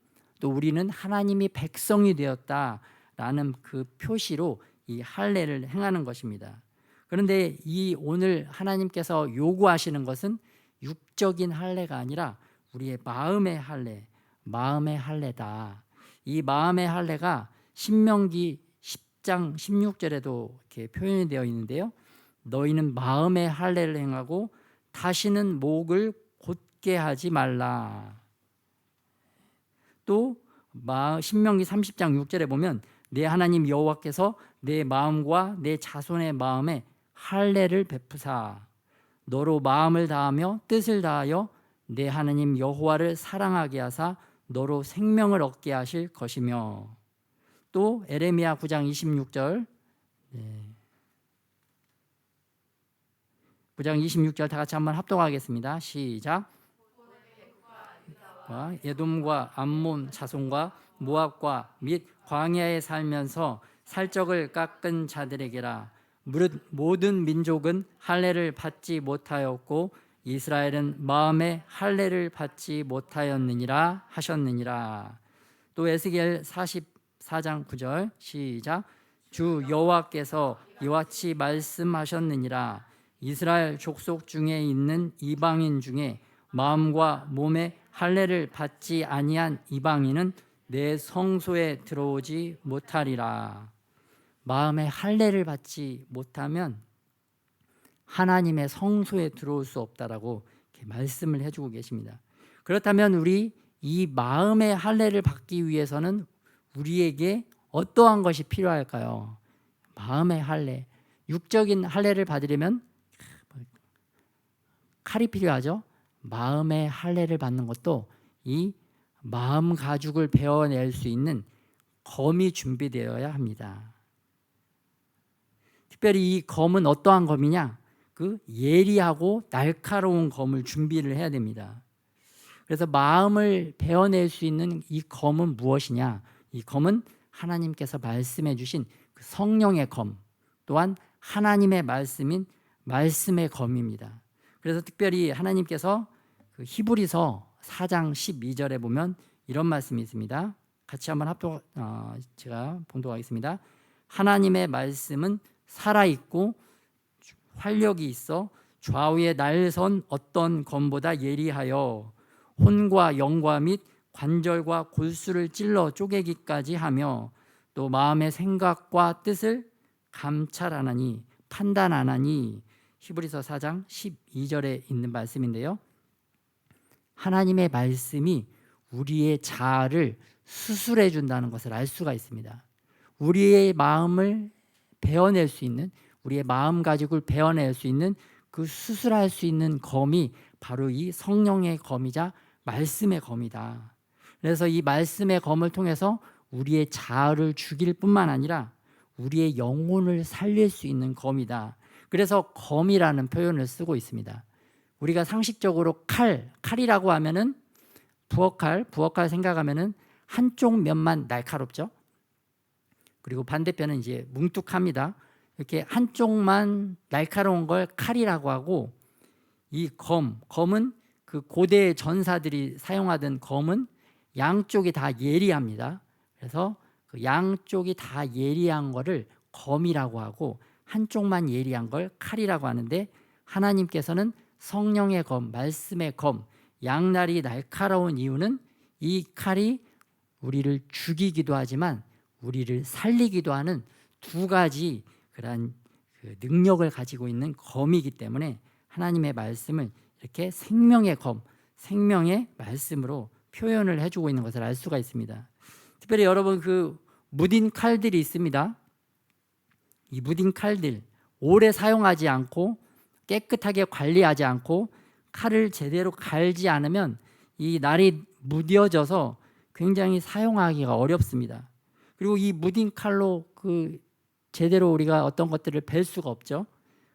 또 우리는 하나님이 백성이 되었다라는 그 표시로 이 할례를 행하는 것입니다. 그런데 이 오늘 하나님께서 요구하시는 것은 육적인 할례가 아니라 우리의 마음의 할례, 마음의 할례다. 이 마음의 할례가 신명기 10장 16절에도 이렇게 표현이 되어 있는데요. 너희는 마음의 할례를 행하고 다시는 목을 곧게 하지 말라. 또 신명기 30장 6절에 보면 내 하나님 여호와께서 내 마음과 내 자손의 마음에 할례를 베푸사 너로 마음을 다하며 뜻을 다하여 내 하나님 여호와를 사랑하게 하사 너로 생명을 얻게 하실 것이며. 또 에레미야 9장 26절 9장 26절 다 같이 한번 합독하겠습니다. 시작. 에돔과 암몬 자손과 모압과 및 광야에 살면서 살적을 깎은 자들에게라. 무릇 모든 민족은 할례를 받지 못하였고 이스라엘은 마음에 할례를 받지 못하였느니라 하셨느니라. 또 에스겔 44장 9절 시작. 주 여호와께서 이와 같이 말씀하셨느니라. 이스라엘 족속 중에 있는 이방인 중에 마음과 몸에 할례를 받지 아니한 이방인은 내 성소에 들어오지 못하리라. 마음에 할례를 받지 못하면 하나님의 성소에 들어올 수 없다라고 이렇게 말씀을 해주고 계십니다. 그렇다면 우리 이 마음의 할례를 받기 위해서는 우리에게 어떠한 것이 필요할까요? 마음의 할례, 육적인 할례를 받으려면 칼이 필요하죠. 마음의 할례를 받는 것도 이 마음 가죽을 베어낼 수 있는 검이 준비되어야 합니다. 특별히 이 검은 어떠한 검이냐? 그 예리하고 날카로운 검을 준비를 해야 됩니다. 그래서 마음을 베어낼 수 있는 이 검은 무엇이냐? 이 검은 하나님께서 말씀해 주신 그 성령의 검, 또한 하나님의 말씀인 말씀의 검입니다. 그래서 특별히 하나님께서 그 히브리서 4장 12절에 보면 이런 말씀이 있습니다. 같이 한번 제가 봉독하겠습니다. 하나님의 말씀은 살아있고 활력이 있어 좌우에 날선 어떤 검보다 예리하여 혼과 영과 및 관절과 골수를 찔러 쪼개기까지 하며 또 마음의 생각과 뜻을 감찰하나니 판단하나니. 히브리서 4장 12절에 있는 말씀인데요. 하나님의 말씀이 우리의 자아를 수술해 준다는 것을 알 수가 있습니다. 우리의 마음을 베어낼 수 있는, 우리의 마음 가죽을 베어낼 수 있는 그 수술할 수 있는 검이 바로 이 성령의 검이자 말씀의 검이다. 그래서 이 말씀의 검을 통해서 우리의 자아를 죽일 뿐만 아니라 우리의 영혼을 살릴 수 있는 검이다. 그래서 검이라는 표현을 쓰고 있습니다. 우리가 상식적으로 칼이라고 하면은 부엌칼 생각하면은 한쪽 면만 날카롭죠. 그리고 반대편은 이제 뭉툭합니다. 이렇게 한쪽만 날카로운 걸 칼이라고 하고, 이 검은 그 고대 전사들이 사용하던 검은 양쪽이 다 예리합니다. 그래서 그 양쪽이 다 예리한 거를 검이라고 하고 한쪽만 예리한 걸 칼이라고 하는데, 하나님께서는 성령의 검, 말씀의 검, 양날이 날카로운 이유는 이 칼이 우리를 죽이기도 하지만 우리를 살리기도 하는 두 가지 그런 그 능력을 가지고 있는 검이기 때문에 하나님의 말씀을 이렇게 생명의 검, 생명의 말씀으로 표현을 해주고 있는 것을 알 수가 있습니다. 특별히 여러분 그 무딘 칼들이 있습니다. 이 무딘 칼들 오래 사용하지 않고 깨끗하게 관리하지 않고 칼을 제대로 갈지 않으면 이 날이 무뎌져서 굉장히 사용하기가 어렵습니다. 그리고 이 무딘 칼로 그 제대로 우리가 어떤 것들을 벨 수가 없죠.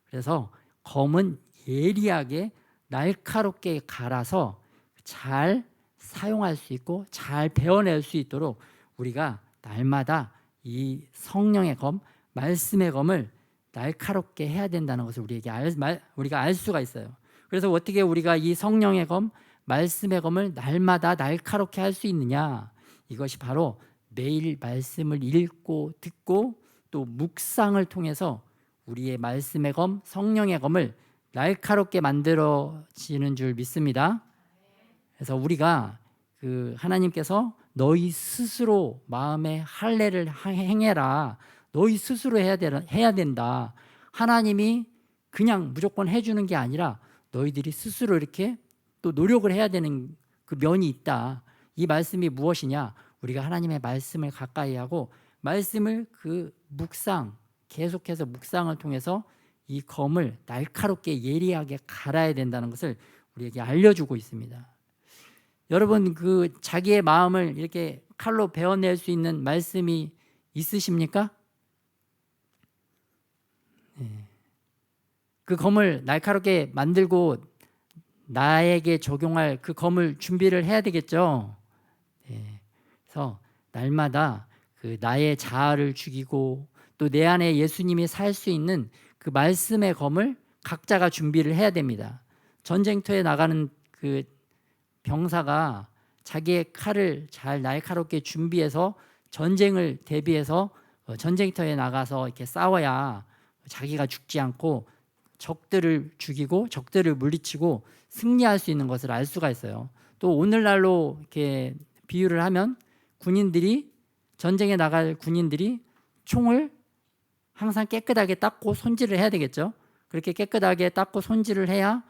그래서 검은 예리하게 날카롭게 갈아서 잘 사용할 수 있고 잘 베어낼 수 있도록 우리가 날마다 이 성령의 검, 말씀의 검을 날카롭게 해야 된다는 것을 우리가 알 수가 있어요. 그래서 어떻게 우리가 이 성령의 검, 말씀의 검을 날마다 날카롭게 할 수 있느냐? 이것이 바로 매일 말씀을 읽고 듣고 또 묵상을 통해서 우리의 말씀의 검, 성령의 검을 날카롭게 만들어지는 줄 믿습니다. 그래서 우리가 그 하나님께서 너희 스스로 마음의 할례를 행해라. 너희 스스로 해야 된다. 하나님이 그냥 무조건 해주는 게 아니라 너희들이 스스로 이렇게 또 노력을 해야 되는 그 면이 있다. 이 말씀이 무엇이냐? 우리가 하나님의 말씀을 가까이 하고 말씀을 그 계속해서 묵상을 통해서 이 검을 날카롭게 예리하게 갈아야 된다는 것을 우리에게 알려주고 있습니다. 여러분, 그 자기의 마음을 이렇게 칼로 베어낼 수 있는 말씀이 있으십니까? 그 검을 날카롭게 만들고 나에게 적용할 그 검을 준비를 해야 되겠죠. 그래서 날마다 그 나의 자아를 죽이고 또 내 안에 예수님이 살 수 있는 그 말씀의 검을 각자가 준비를 해야 됩니다. 전쟁터에 나가는 그 병사가 자기의 칼을 잘 날카롭게 준비해서 전쟁을 대비해서 전쟁터에 나가서 이렇게 싸워야 자기가 죽지 않고 적들을 죽이고 적들을 물리치고 승리할 수 있는 것을 알 수가 있어요. 또 오늘날로 이렇게 비유를 하면 군인들이 전쟁에 나갈 군인들이 총을 항상 깨끗하게 닦고 손질을 해야 되겠죠. 그렇게 깨끗하게 닦고 손질을 해야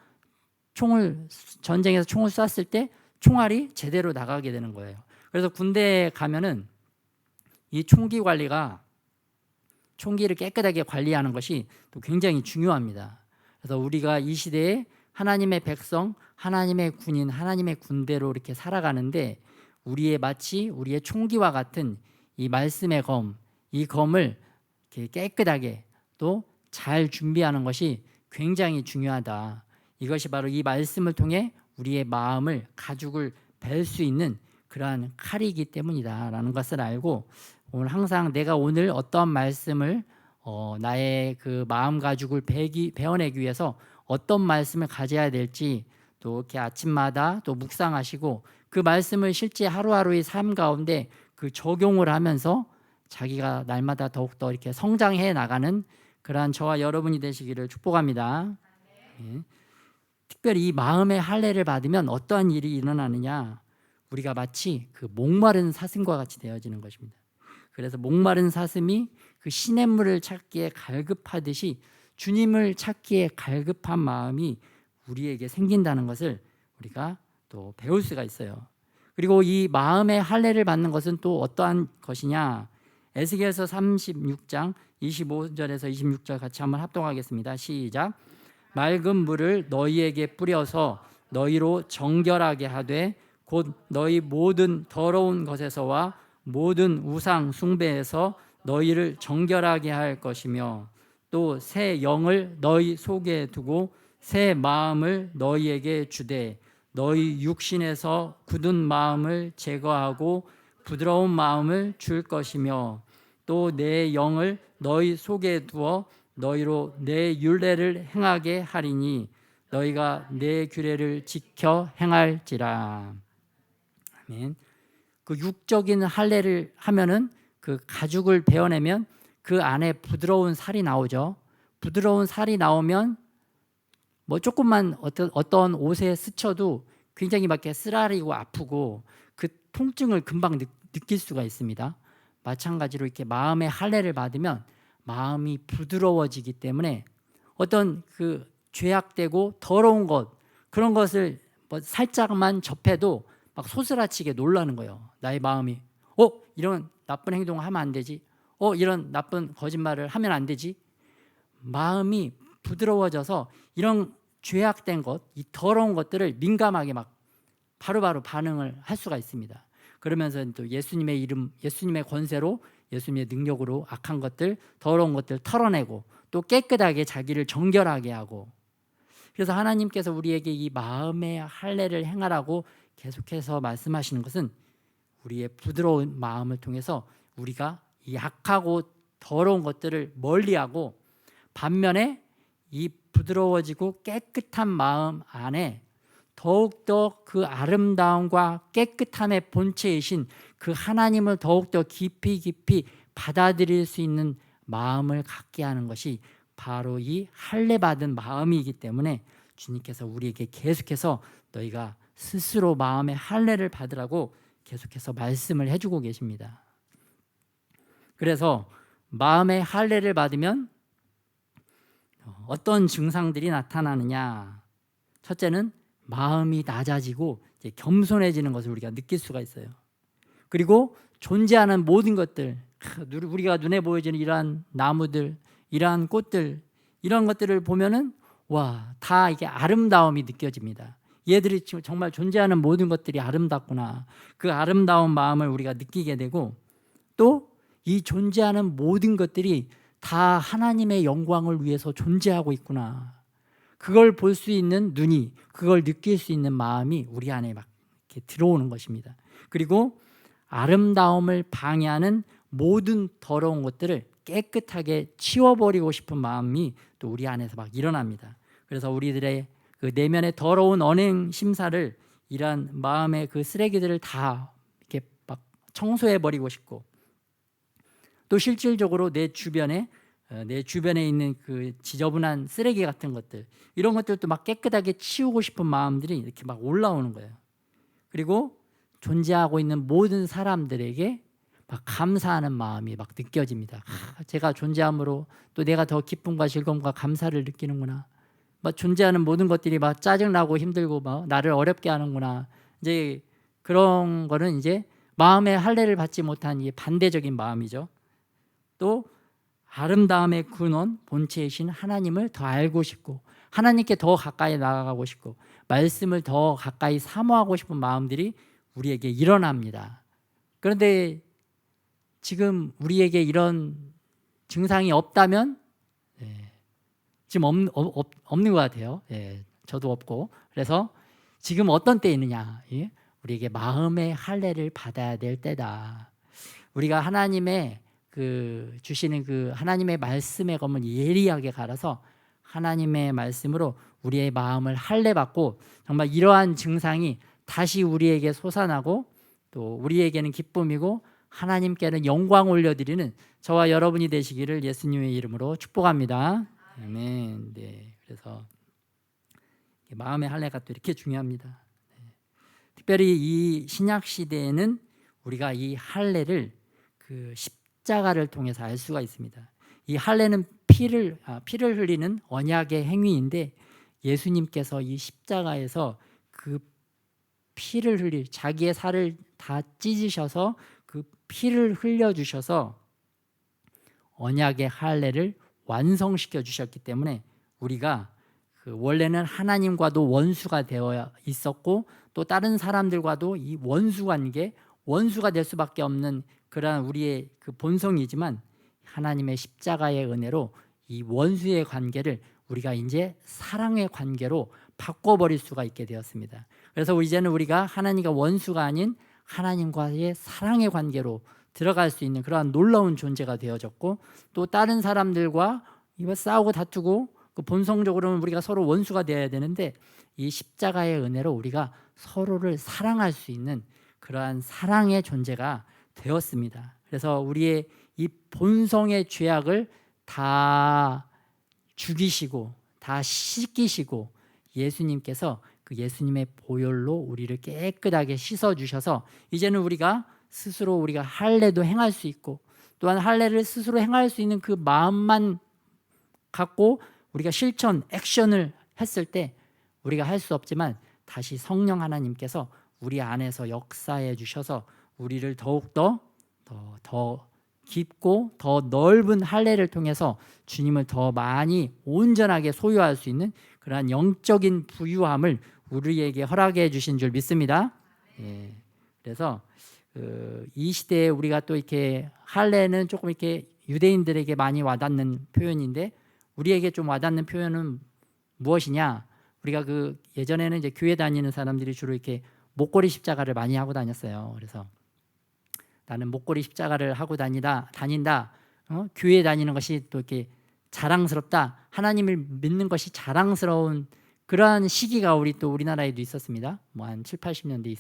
전쟁에서 총을 쐈을 때 총알이 제대로 나가게 되는 거예요. 그래서 군대에 가면은 이 총기 관리가 총기를 깨끗하게 관리하는 것이 또 굉장히 중요합니다. 그래서 우리가 이 시대에 하나님의 백성, 하나님의 군인, 하나님의 군대로 이렇게 살아가는데 마치 우리의 총기와 같은 이 말씀의 검, 이 검을 이렇게 깨끗하게 또 잘 준비하는 것이 굉장히 중요하다. 이것이 바로 이 말씀을 통해 우리의 마음을 가죽을 벨 수 있는 그러한 칼이기 때문이다라는 것을 알고 오늘 항상 내가 오늘 어떠한 말씀을 나의 그 마음 가죽을 베어내기 위해서 어떤 말씀을 가져야 될지 또 이렇게 아침마다 또 묵상하시고 그 말씀을 실제 하루하루의 삶 가운데 그 적용을 하면서 자기가 날마다 더욱더 이렇게 성장해 나가는 그러한 저와 여러분이 되시기를 축복합니다. 네. 특별히 이 마음의 할례를 받으면 어떠한 일이 일어나느냐, 우리가 마치 그 목마른 사슴과 같이 되어지는 것입니다. 그래서 목마른 사슴이 그 시냇물을 찾기에 갈급하듯이 주님을 찾기에 갈급한 마음이 우리에게 생긴다는 것을 우리가 또 배울 수가 있어요. 그리고 이 마음의 할례를 받는 것은 또 어떠한 것이냐, 에스겔서 36장 25절에서 26절 같이 한번 합독하겠습니다. 시작. 맑은 물을 너희에게 뿌려서 너희로 정결하게 하되 곧 너희 모든 더러운 것에서와 모든 우상 숭배에서 너희를 정결하게 할 것이며 또 새 영을 너희 속에 두고 새 마음을 너희에게 주되 너희 육신에서 굳은 마음을 제거하고 부드러운 마음을 줄 것이며 또 내 영을 너희 속에 두어 너희로 내 율례를 행하게 하리니 너희가 내 규례를 지켜 행할지라. 아멘. 그 육적인 할례를 하면은 그 가죽을 베어내면 그 안에 부드러운 살이 나오죠. 부드러운 살이 나오면 뭐 조금만 어떤 옷에 스쳐도 굉장히 막 쓰라리고 아프고 그 통증을 금방 느낄 수가 있습니다. 마찬가지로 이렇게 마음의 할례를 받으면 마음이 부드러워지기 때문에 어떤 그 죄악되고 더러운 것, 그런 것을 뭐 살짝만 접해도 막 소스라치게 놀라는 거예요. 나의 마음이 이런 나쁜 행동을 하면 안 되지, 이런 나쁜 거짓말을 하면 안 되지. 마음이 부드러워져서 이런 죄악된 것, 이 더러운 것들을 민감하게 막 바로바로 반응을 할 수가 있습니다. 그러면서 또 예수님의 이름, 예수님의 권세로, 예수님의 능력으로 악한 것들, 더러운 것들 털어내고 또 깨끗하게 자기를 정결하게 하고, 그래서 하나님께서 우리에게 이 마음의 할례를 행하라고 계속해서 말씀하시는 것은 우리의 부드러운 마음을 통해서 우리가 이 악하고 더러운 것들을 멀리하고 반면에 이 부드러워지고 깨끗한 마음 안에 더욱더 그 아름다움과 깨끗함의 본체이신 그 하나님을 더욱더 깊이 받아들일 수 있는 마음을 갖게 하는 것이 바로 이 할례 받은 마음이기 때문에 주님께서 우리에게 계속해서 너희가 스스로 마음의 할례를 받으라고 계속해서 말씀을 해주고 계십니다. 그래서 마음의 할례를 받으면 어떤 증상들이 나타나느냐, 첫째는 마음이 낮아지고 이제 겸손해지는 것을 우리가 느낄 수가 있어요. 그리고 존재하는 모든 것들, 우리가 눈에 보여지는 이러한 나무들, 이러한 꽃들, 이런 것들을 보면은 와, 다 이게 아름다움이 느껴집니다. 얘들이 지금 정말 존재하는 모든 것들이 아름답구나. 그 아름다운 마음을 우리가 느끼게 되고, 또 이 존재하는 모든 것들이 다 하나님의 영광을 위해서 존재하고 있구나. 그걸 볼 수 있는 눈이, 그걸 느낄 수 있는 마음이 우리 안에 막 이렇게 들어오는 것입니다. 그리고 아름다움을 방해하는 모든 더러운 것들을 깨끗하게 치워버리고 싶은 마음이 또 우리 안에서 막 일어납니다. 그래서 우리들의 그 내면의 더러운 언행 심사를, 이러한 마음의 그 쓰레기들을 다 이렇게 막 청소해버리고 싶고, 또 실질적으로 내 주변에 있는 그 지저분한 쓰레기 같은 것들, 이런 것들도 막 깨끗하게 치우고 싶은 마음들이 이렇게 막 올라오는 거예요. 그리고 존재하고 있는 모든 사람들에게 막 감사하는 마음이 막 느껴집니다. 제가 존재함으로 또 내가 더 기쁨과 즐거움과 감사를 느끼는구나. 막 존재하는 모든 것들이 막 짜증나고 힘들고 막 나를 어렵게 하는구나. 이제 그런 거는 이제 마음의 할례를 받지 못한 이 반대적인 마음이죠. 또 아름다움의 근원 본체이신 하나님을 더 알고 싶고, 하나님께 더 가까이 나아가고 싶고, 말씀을 더 가까이 사모하고 싶은 마음들이 우리에게 일어납니다. 그런데 지금 우리에게 이런 증상이 없다면 지금 없는 것 같아요. 저도 없고. 그래서 지금 어떤 때 있느냐? 우리에게 마음의 할례를 받아야 될 때다. 우리가 하나님의 주시는 그 하나님의 말씀의 검을 예리하게 갈아서 하나님의 말씀으로 우리의 마음을 할례 받고, 정말 이러한 증상이 다시 우리에게 솟아나고, 또 우리에게는 기쁨이고 하나님께는 영광 올려드리는 저와 여러분이 되시기를 예수님의 이름으로 축복합니다. 아멘. 네, 그래서 마음의 할례가 또 이렇게 중요합니다. 특별히 이 신약 시대에는 우리가 이 할례를 그 십자가를 통해서 알 수가 있습니다. 이 할례는 피를 흘리는 언약의 행위인데, 예수님께서 이 십자가에서 그 피를 자기의 살을 다 찢으셔서 그 피를 흘려 주셔서 언약의 할례를 완성시켜 주셨기 때문에, 우리가 원래는 하나님과도 원수가 되어 있었고, 또 다른 사람들과도 이 원수 관계, 원수가 될 수밖에 없는 그러한 우리의 그 본성이지만, 하나님의 십자가의 은혜로 이 원수의 관계를 우리가 이제 사랑의 관계로 바꿔버릴 수가 있게 되었습니다. 그래서 이제는 우리가 하나님과 원수가 아닌 하나님과의 사랑의 관계로 들어갈 수 있는 그러한 놀라운 존재가 되어졌고, 또 다른 사람들과 싸우고 다투고 본성적으로는 우리가 서로 원수가 되어야 되는데, 이 십자가의 은혜로 우리가 서로를 사랑할 수 있는 그러한 사랑의 존재가 되었습니다. 그래서 우리의 이 본성의 죄악을 다 죽이시고 다 씻기시고, 예수님께서 그 예수님의 보혈로 우리를 깨끗하게 씻어주셔서 이제는 우리가 스스로 우리가 할례도 행할 수 있고, 또한 할례를 스스로 행할 수 있는 그 마음만 갖고 우리가 실천, 액션을 했을 때 우리가 할 수 없지만, 다시 성령 하나님께서 우리 안에서 역사해 주셔서 우리를 더욱더 더 깊고 더 넓은 할례를 통해서 주님을 더 많이 온전하게 소유할 수 있는 그러한 영적인 부유함을 우리에게 허락해 주신 줄 믿습니다. 그래서 이 시대에 우리가 또 이렇게 할례는 조금 이렇게 유대인들에게 많이 와닿는 표현인데, 우리에게 좀 와닿는 표현은 무엇이냐? 우리가 예전에는 이제 교회 다니는 사람들이 주로 이렇게 목걸이 십자가를 많이 하고 다녔어요. 그래서 나는 목걸이 십자가를 하고 다닌다. 교회 다니는 것이 또 이렇게 자랑스럽다. 하나님을 믿는 것이 자랑스러운 그러한 시기가 우리나라에도 있었습니다. 한 7, 80년대,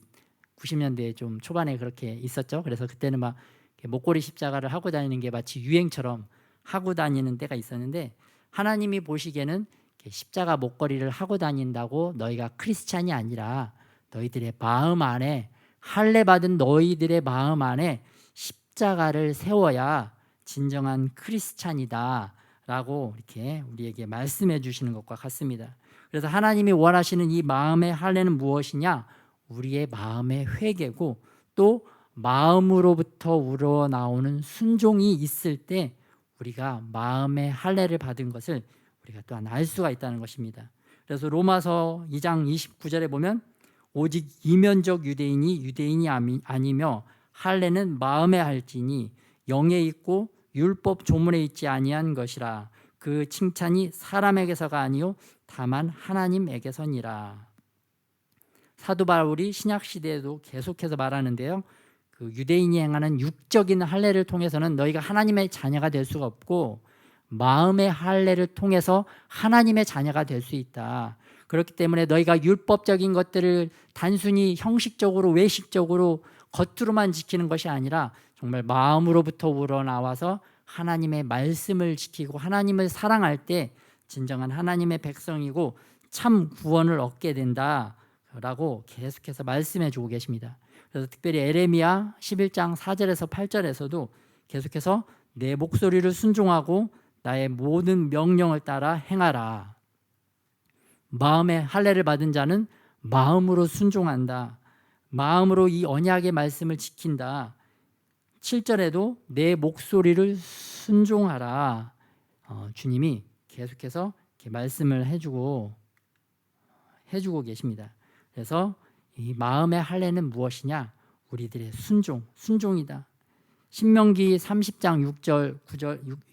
90년대 좀 초반에 그렇게 있었죠. 그래서 그때는 막 목걸이 십자가를 하고 다니는 게 마치 유행처럼 하고 다니는 때가 있었는데, 하나님이 보시기에는 십자가 목걸이를 하고 다닌다고 너희가 크리스찬이 아니라 너희들의 마음 안에, 할례 받은 너희들의 마음 안에 십자가를 세워야 진정한 크리스찬이다 라고 이렇게 우리에게 말씀해 주시는 것과 같습니다. 그래서 하나님이 원하시는 이 마음의 할례는 무엇이냐? 우리의 마음의 회개고, 또 마음으로부터 우러나오는 순종이 있을 때 우리가 마음의 할례를 받은 것을 우리가 또한 알 수가 있다는 것입니다. 그래서 로마서 2장 29절에 보면 오직 이면적 유대인이 유대인이 아니며 할례는 마음에 할지니 영에 있고 율법 조문에 있지 아니한 것이라. 그 칭찬이 사람에게서가 아니요 다만 하나님에게서니라. 사도 바울이 신약 시대에도 계속해서 말하는데요. 그 유대인이 행하는 육적인 할례를 통해서는 너희가 하나님의 자녀가 될 수가 없고 마음의 할례를 통해서 하나님의 자녀가 될 수 있다. 그렇기 때문에 너희가 율법적인 것들을 단순히 형식적으로 외식적으로 겉으로만 지키는 것이 아니라 정말 마음으로부터 우러나와서 하나님의 말씀을 지키고 하나님을 사랑할 때 진정한 하나님의 백성이고 참 구원을 얻게 된다라고 계속해서 말씀해 주고 계십니다. 그래서 특별히 에레미야 11장 4절에서 8절에서도 계속해서 내 목소리를 순종하고 나의 모든 명령을 따라 행하라. 마음의 할례를 받은 자는 마음으로 순종한다. 마음으로 이 언약의 말씀을 지킨다. 7절에도 내 목소리를 순종하라. 주님이 계속해서 이렇게 말씀을 해주고 계십니다. 그래서 이 마음의 할례는 무엇이냐? 우리들의 순종이다. 신명기 30장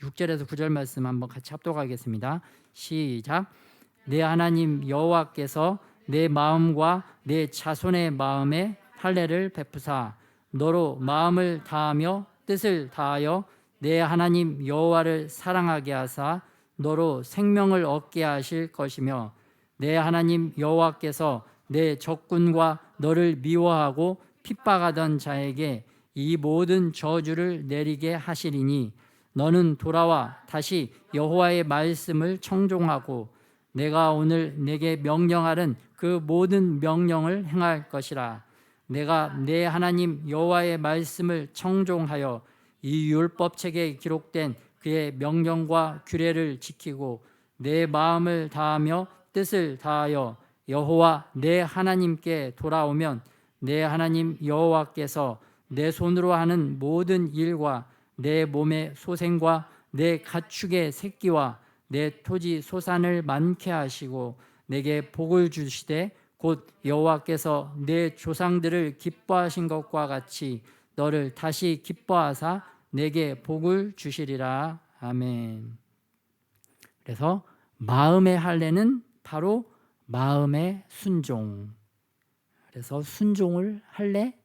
6절에서 9절 말씀 한번 같이 합독하겠습니다. 시작. 내 하나님 여호와께서 내 마음과 내 자손의 마음에 할례를 베푸사 너로 마음을 다하며 뜻을 다하여 내 하나님 여호와를 사랑하게 하사 너로 생명을 얻게 하실 것이며 내 하나님 여호와께서 내 적군과 너를 미워하고 핍박하던 자에게 이 모든 저주를 내리게 하시리니 너는 돌아와 다시 여호와의 말씀을 청종하고 내가 오늘 내게 명령하는 그 모든 명령을 행할 것이라. 내가 내 하나님 여호와의 말씀을 청종하여 이 율법책에 기록된 그의 명령과 규례를 지키고 내 마음을 다하며 뜻을 다하여 여호와 내 하나님께 돌아오면 내 하나님 여호와께서 내 손으로 하는 모든 일과 내 몸의 소생과 내 가축의 새끼와 내 토지 소산을 많게 하시고 내게 복을 주시되 곧 여호와께서 내 조상들을 기뻐하신 것과 같이 너를 다시 기뻐하사 내게 복을 주시리라. 아멘. 그래서 마음의 할례는 바로 마음의 순종. 그래서 순종을 할래?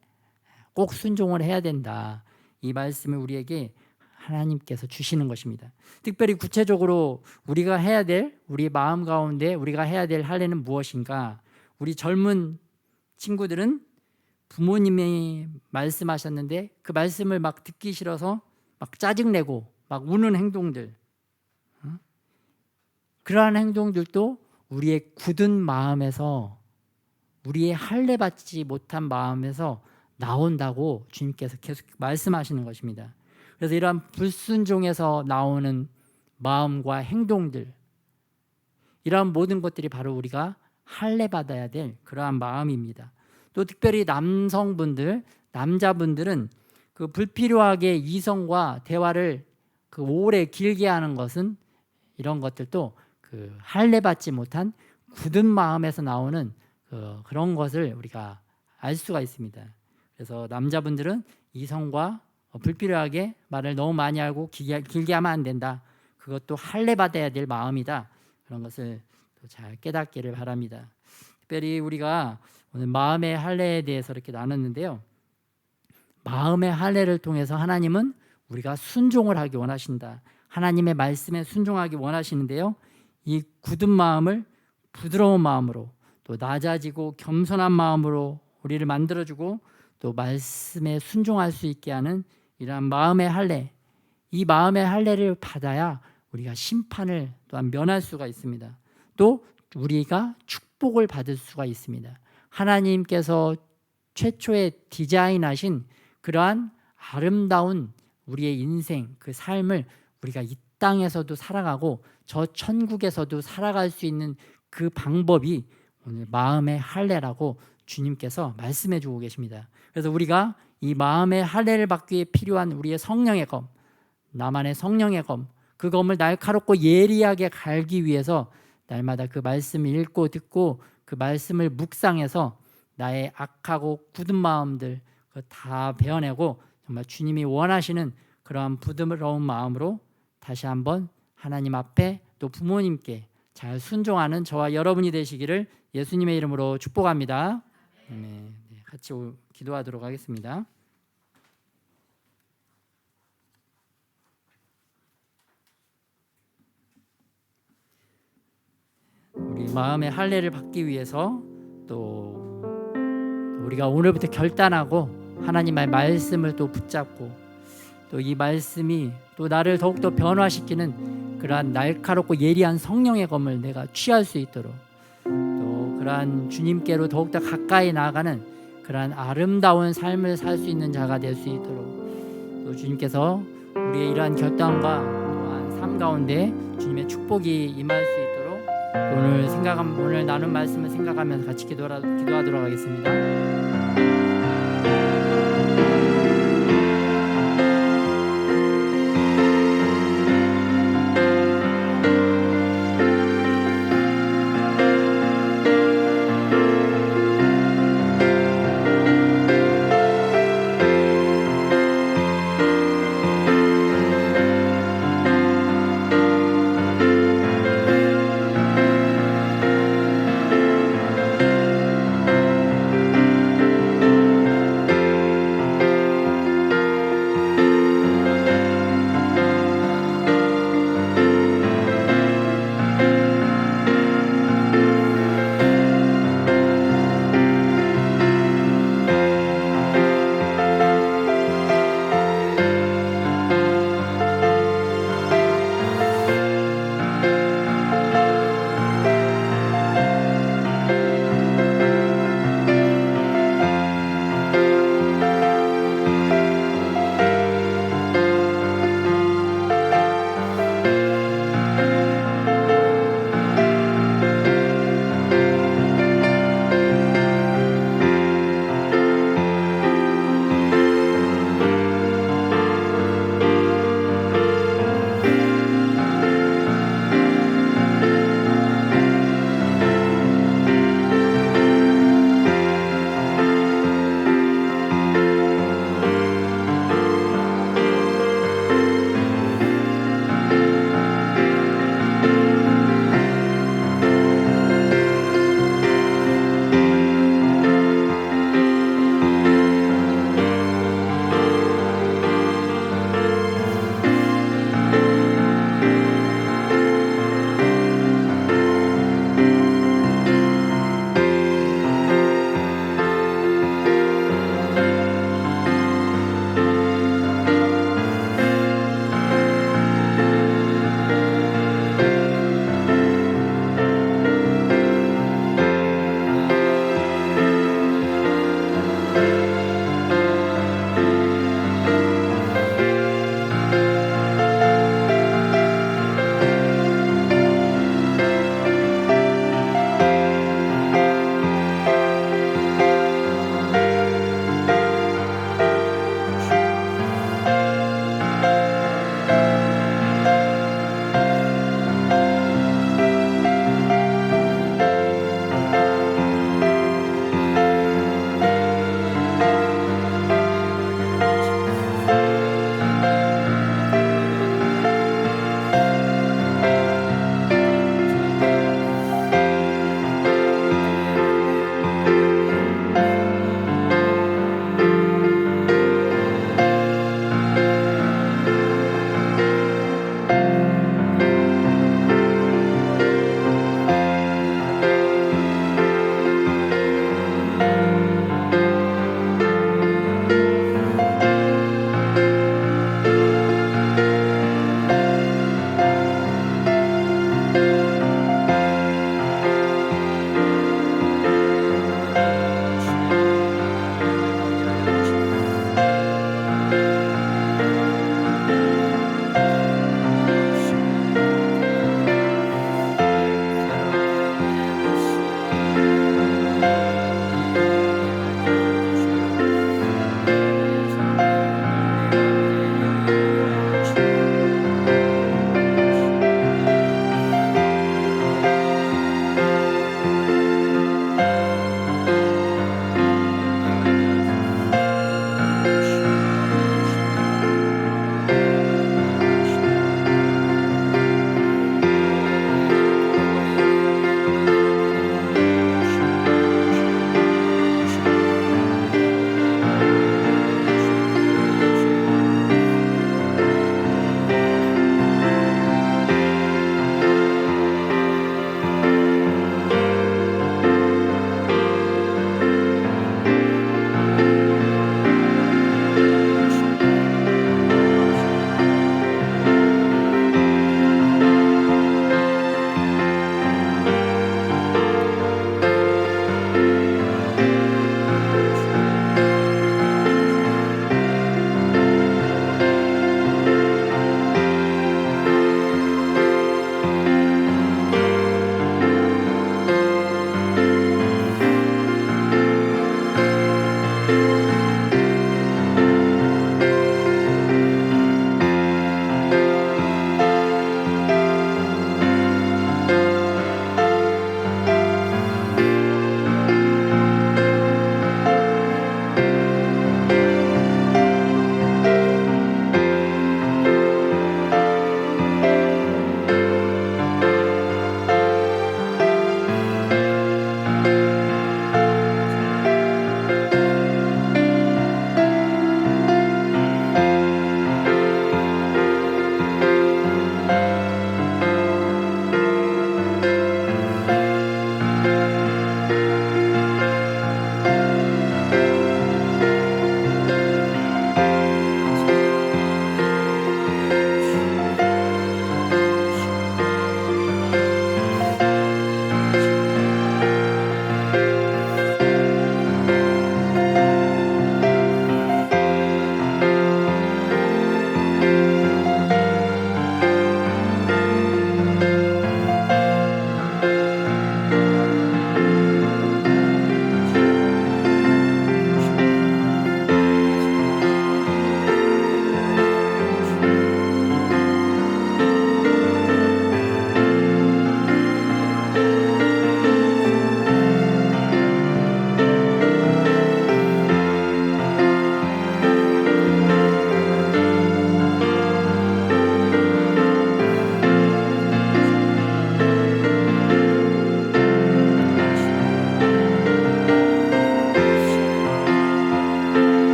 꼭 순종을 해야 된다. 이 말씀을 우리에게 하나님께서 주시는 것입니다. 특별히 구체적으로 우리가 해야 될 우리 마음 가운데 우리가 해야 될 할례는 무엇인가? 우리 젊은 친구들은 부모님이 말씀하셨는데 그 말씀을 막 듣기 싫어서 막 짜증내고 막 우는 행동들, 그러한 행동들도 우리의 굳은 마음에서 우리의 할례 받지 못한 마음에서 나온다고 주님께서 계속 말씀하시는 것입니다. 그래서 이러한 불순종에서 나오는 마음과 행동들, 이러한 모든 것들이 바로 우리가 할례 받아야 될 그러한 마음입니다. 또 특별히 남자분들은 그 불필요하게 이성과 대화를 그 오래 길게 하는 것은 이런 것들도 그 할례 받지 못한 굳은 마음에서 나오는 그런 것을 우리가 알 수가 있습니다. 그래서 남자분들은 이성과 불필요하게 말을 너무 많이 하고 길게 하면 안 된다. 그것도 할례 받아야 될 마음이다. 그런 것을 잘 깨닫기를 바랍니다. 특별히 우리가 오늘 마음의 할례에 대해서 이렇게 나눴는데요. 마음의 할례를 통해서 하나님은 우리가 순종을 하기 원하신다. 하나님의 말씀에 순종하기 원하시는데요. 이 굳은 마음을 부드러운 마음으로 또 낮아지고 겸손한 마음으로 우리를 만들어주고 또 말씀에 순종할 수 있게 하는 이러한 마음의 할례, 이 마음의 할례를 받아야 우리가 심판을 또한 면할 수가 있습니다. 또 우리가 축복을 받을 수가 있습니다. 하나님께서 최초에 디자인하신 그러한 아름다운 우리의 인생, 그 삶을 우리가 이 땅에서도 살아가고 저 천국에서도 살아갈 수 있는 그 방법이 오늘 마음의 할례라고 주님께서 말씀해 주고 계십니다. 그래서 우리가 이 마음의 할례를 받기 위해 필요한 우리의 성령의 검, 나만의 성령의 검, 그 검을 날카롭고 예리하게 갈기 위해서 날마다 그 말씀을 읽고 듣고 그 말씀을 묵상해서 나의 악하고 굳은 마음들 다 베어내고 정말 주님이 원하시는 그러한 부드러운 마음으로 다시 한번 하나님 앞에 또 부모님께 잘 순종하는 저와 여러분이 되시기를 예수님의 이름으로 축복합니다. 네, 같이 기도하도록 하겠습니다. 우리 마음의 할례를 받기 위해서 또 우리가 오늘부터 결단하고 하나님의 말씀을 또 붙잡고 또 이 말씀이 또 나를 더욱더 변화시키는 그러한 날카롭고 예리한 성령의 검을 내가 취할 수 있도록 또 그러한 주님께로 더욱더 가까이 나아가는 그러한 아름다운 삶을 살 수 있는 자가 될 수 있도록 또 주님께서 우리의 이러한 결단과 또한 삶 가운데 주님의 축복이 임할 수 있도록 오늘 나눈 말씀을 생각하면서 같이 기도하도록 하겠습니다.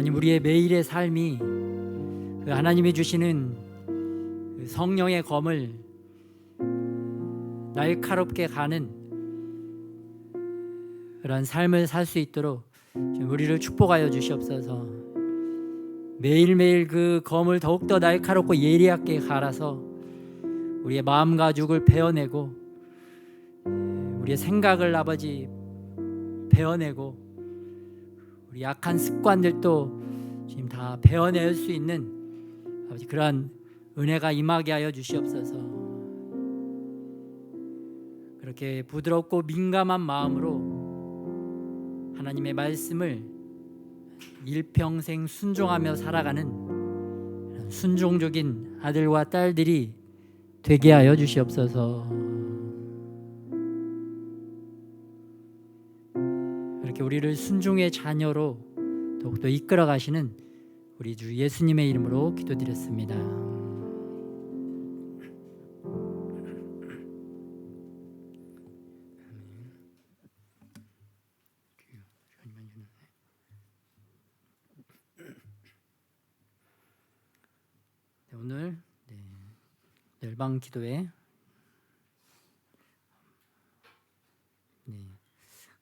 하나님, 우리의 매일의 삶이 그 하나님이 주시는 그 성령의 검을 날카롭게 가는 그런 삶을 살 수 있도록 우리를 축복하여 주시옵소서. 매일매일 그 검을 더욱더 날카롭고 예리하게 갈아서 우리의 마음 가죽을 베어내고 우리의 생각을 아버지 베어내고 우리 약한 습관들도 지금 다 베어낼 수 있는 아버지 그러한 은혜가 임하게 하여 주시옵소서. 그렇게 부드럽고 민감한 마음으로 하나님의 말씀을 일평생 순종하며 살아가는 순종적인 아들과 딸들이 되게 하여 주시옵소서. 이렇게 우리를 순종의 자녀로 더욱더 이끌어 가시는 우리 주 예수님의 이름으로 기도드렸습니다. 오늘 열방 기도회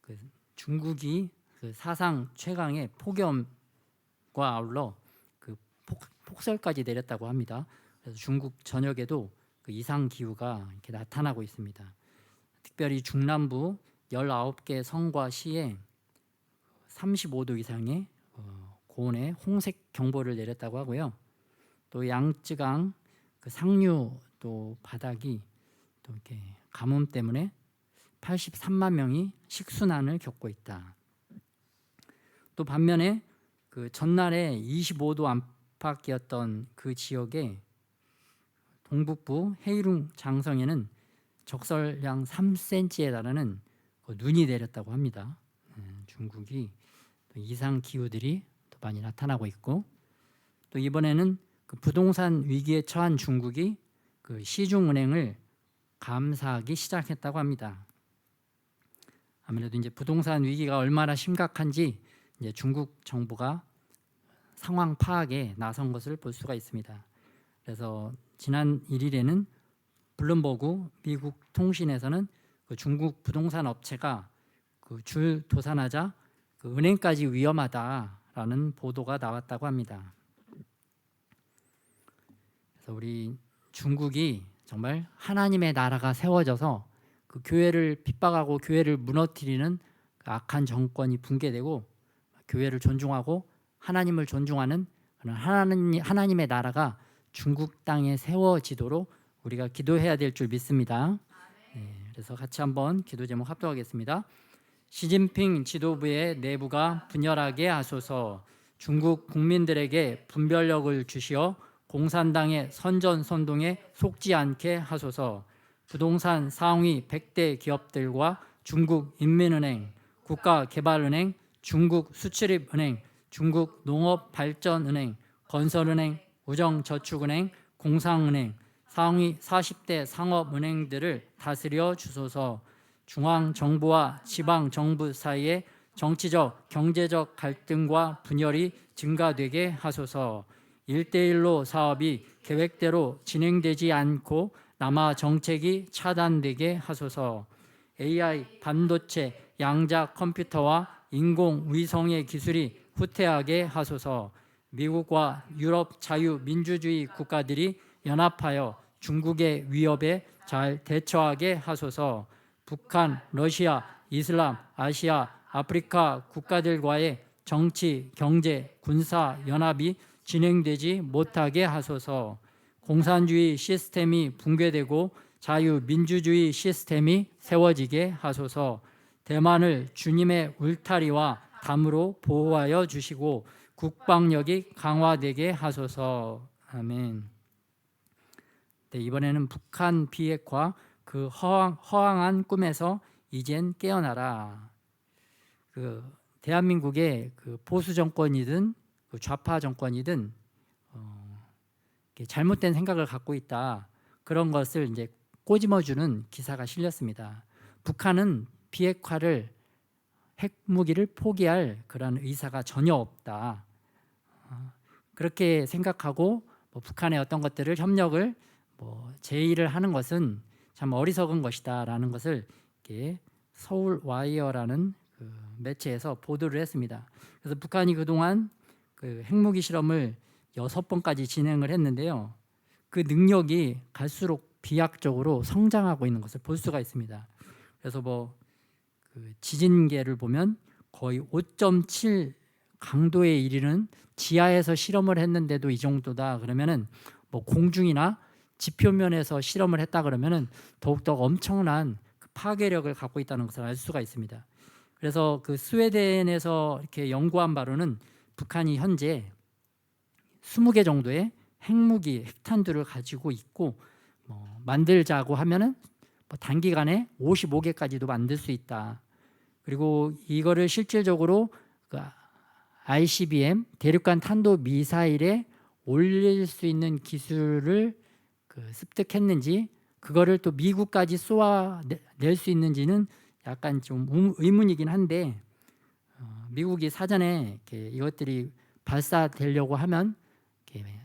그 중국이 그 사상 최강의 폭염과 아울러 그 폭설까지 내렸다고 합니다. 그래서 중국 전역에도 그 이상 기후가 이렇게 나타나고 있습니다. 특별히 중남부 19개 성과 시에 35도 이상의 고온의 홍색 경보를 내렸다고 하고요. 또 양쯔강 그 상류 또 바닥이 또 이렇게 가뭄 때문에 83만 명이 식순환을 겪고 있다. 또 반면에 그 전날에 25도 안팎이었던 그 지역의 동북부 헤이룽 장성에는 적설량 3cm에 달하는 눈이 내렸다고 합니다. 중국이 또 이상 기후들이 또 많이 나타나고 있고, 또 이번에는 그 부동산 위기에 처한 중국이 그 시중은행을 감사하기 시작했다고 합니다. 아무래도 이제 부동산 위기가 얼마나 심각한지 이제 중국 정부가 상황 파악에 나선 것을 볼 수가 있습니다. 그래서 지난 1일에는 블룸버그 미국 통신에서는 그 중국 부동산 업체가 그 줄 도산하자 그 은행까지 위험하다라는 보도가 나왔다고 합니다. 그래서 우리 중국이 정말 하나님의 나라가 세워져서 그 교회를 핍박하고 교회를 무너뜨리는 그 악한 정권이 붕괴되고 교회를 존중하고 하나님을 존중하는 그런 하나님의 나라가 중국 땅에 세워지도록 우리가 기도해야 될 줄 믿습니다. 그래서 같이 한번 기도 제목 합독하겠습니다. 시진핑 지도부의 내부가 분열하게 하소서. 중국 국민들에게 분별력을 주시어 공산당의 선전선동에 속지 않게 하소서. 부동산 상위 100대 기업들과 중국인민은행, 국가개발은행, 중국수출입은행, 중국농업발전은행, 건설은행, 우정저축은행, 공상은행, 상위 40대 상업은행들을 다스려 주소서. 중앙정부와 지방정부 사이에 정치적, 경제적 갈등과 분열이 증가되게 하소서. 1대1로 사업이 계획대로 진행되지 않고 남아 정책이 차단되게 하소서. AI, 반도체, 양자 컴퓨터와 인공위성의 기술이 후퇴하게 하소서. 미국과 유럽 자유민주주의 국가들이 연합하여 중국의 위협에 잘 대처하게 하소서. 북한, 러시아, 이슬람, 아시아, 아프리카 국가들과의 정치, 경제, 군사 연합이 진행되지 못하게 하소서. 공산주의 시스템이 붕괴되고 자유민주주의 시스템이 세워지게 하소서. 대만을 주님의 울타리와 담으로 보호하여 주시고 국방력이 강화되게 하소서. 아멘. 이번에는 북한 비핵화 그 허황한 꿈에서 이젠 깨어나라. 그 대한민국의 그 보수 정권이든 그 좌파 정권이든 잘못된 생각을 갖고 있다. 그런 것을 이제 꼬집어주는 기사가 실렸습니다. 북한은 비핵화를 핵무기를 포기할 그런 의사가 전혀 없다. 그렇게 생각하고 북한의 어떤 것들을 협력을 제의를 하는 것은 참 어리석은 것이다라는 것을 이렇게 서울 와이어라는 그 매체에서 보도를 했습니다. 그래서 북한이 그동안 그 핵무기 실험을 6번까지 진행을 했는데요. 그 능력이 갈수록 비약적으로 성장하고 있는 것을 볼 수가 있습니다. 그래서 그 지진계를 보면 거의 5.7 강도에 이르는 지하에서 실험을 했는데도 이 정도다 그러면은 공중이나 지표면에서 실험을 했다 그러면은 더욱더 엄청난 그 파괴력을 갖고 있다는 것을 알 수가 있습니다. 그래서 그 스웨덴에서 이렇게 연구한 바로는 북한이 현재 20개 정도의 핵무기, 핵탄두를 가지고 있고 만들자고 하면은 단기간에 55개까지도 만들 수 있다. 그리고 이거를 실질적으로 그 ICBM 대륙간 탄도 미사일에 올릴 수 있는 기술을 습득했는지 그거를 또 미국까지 쏘아낼 수 있는지는 약간 좀 의문이긴 한데 미국이 사전에 이것들이 발사되려고 하면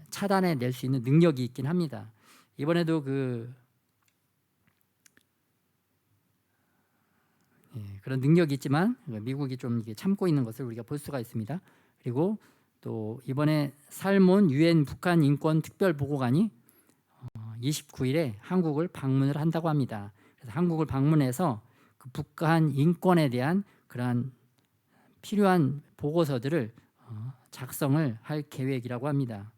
차단해 낼 수 있는 능력이 있긴 합니다. 이번에도 그런 능력이 있지만 미국이 좀 참고 있는 것을 우리가 볼 수가 있습니다. 그리고 또 이번에 살몬 유엔 북한 인권 특별 보고관이 29일에 한국을 방문을 한다고 합니다. 그래서 한국을 방문해서 그 북한 인권에 대한 그러한 필요한 보고서들을 작성을 할 계획이라고 합니다.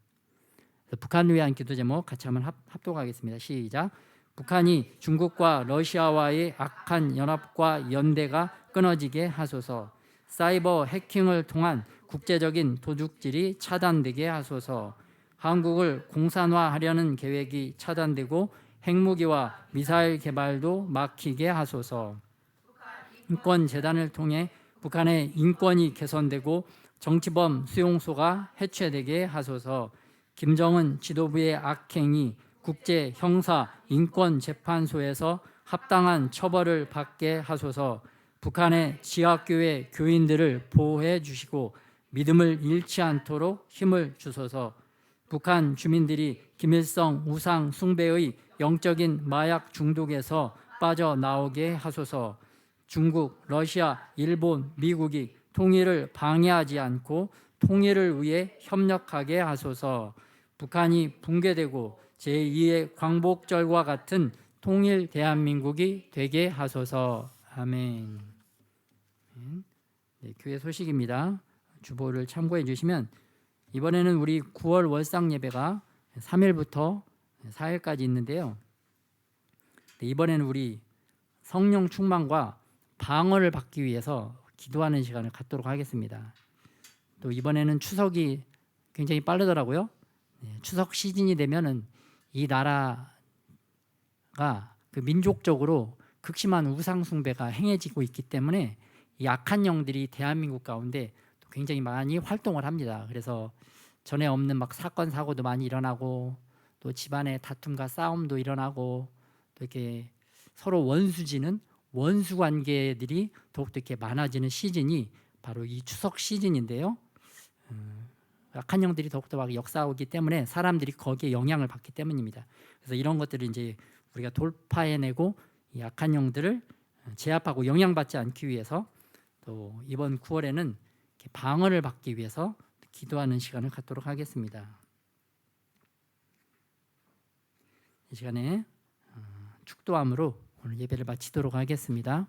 북한을 위한 기도 제목 같이 한번 합독하겠습니다. 시작. 북한이 중국과 러시아와의 악한 연합과 연대가 끊어지게 하소서. 사이버 해킹을 통한 국제적인 도둑질이 차단되게 하소서. 한국을 공산화하려는 계획이 차단되고 핵무기와 미사일 개발도 막히게 하소서. 인권재단을 통해 북한의 인권이 개선되고 정치범 수용소가 해체되게 하소서. 김정은 지도부의 악행이 국제 형사 인권재판소에서 합당한 처벌을 받게 하소서. 북한의 지하교회 교인들을 보호해 주시고 믿음을 잃지 않도록 힘을 주소서. 북한 주민들이 김일성 우상 숭배의 영적인 마약 중독에서 빠져나오게 하소서. 중국, 러시아, 일본, 미국이 통일을 방해하지 않고 통일을 위해 협력하게 하소서. 북한이 붕괴되고 제2의 광복절과 같은 통일 대한민국이 되게 하소서. 아멘. 네, 교회 소식입니다. 주보를 참고해 주시면 이번에는 우리 9월 월상 예배가 3일부터 4일까지 있는데요. 이번에는 우리 성령 충만과 방언을 받기 위해서 기도하는 시간을 갖도록 하겠습니다. 또 이번에는 추석이 굉장히 빠르더라고요. 추석 시즌이 되면은 이 나라가 그 민족적으로 극심한 우상 숭배가 행해지고 있기 때문에 이 악한 영들이 대한민국 가운데 굉장히 많이 활동을 합니다. 그래서 전에 없는 사건 사고도 많이 일어나고 또 집안의 다툼과 싸움도 일어나고 또 이렇게 서로 원수지는 원수 관계들이 더욱더 이렇게 많아지는 시즌이 바로 이 추석 시즌인데요. 악한 영들이 더욱더 역사하기 때문에 사람들이 거기에 영향을 받기 때문입니다. 그래서 이런 것들을 이제 우리가 돌파해내고 이 악한 영들을 제압하고 영향받지 않기 위해서 또 이번 9월에는 방언을 받기 위해서 기도하는 시간을 갖도록 하겠습니다. 이 시간에 축도함으로 오늘 예배를 마치도록 하겠습니다.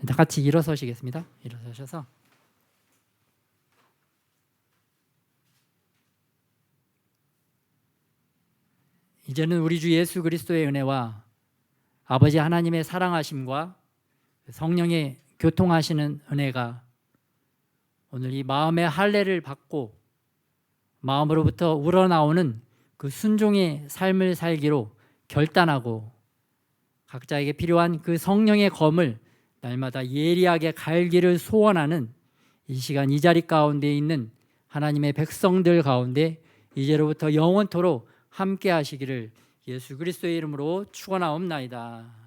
다 같이 일어서시겠습니다. 일어서셔서 이제는 우리 주 예수 그리스도의 은혜와 아버지 하나님의 사랑하심과 성령의 교통하시는 은혜가 오늘 이 마음의 할례를 받고 마음으로부터 우러나오는 그 순종의 삶을 살기로 결단하고 각자에게 필요한 그 성령의 검을 날마다 예리하게 갈기를 소원하는 이 시간 이 자리 가운데 있는 하나님의 백성들 가운데 이제로부터 영원토록 함께 하시기를 예수 그리스도의 이름으로 축원하옵나이다.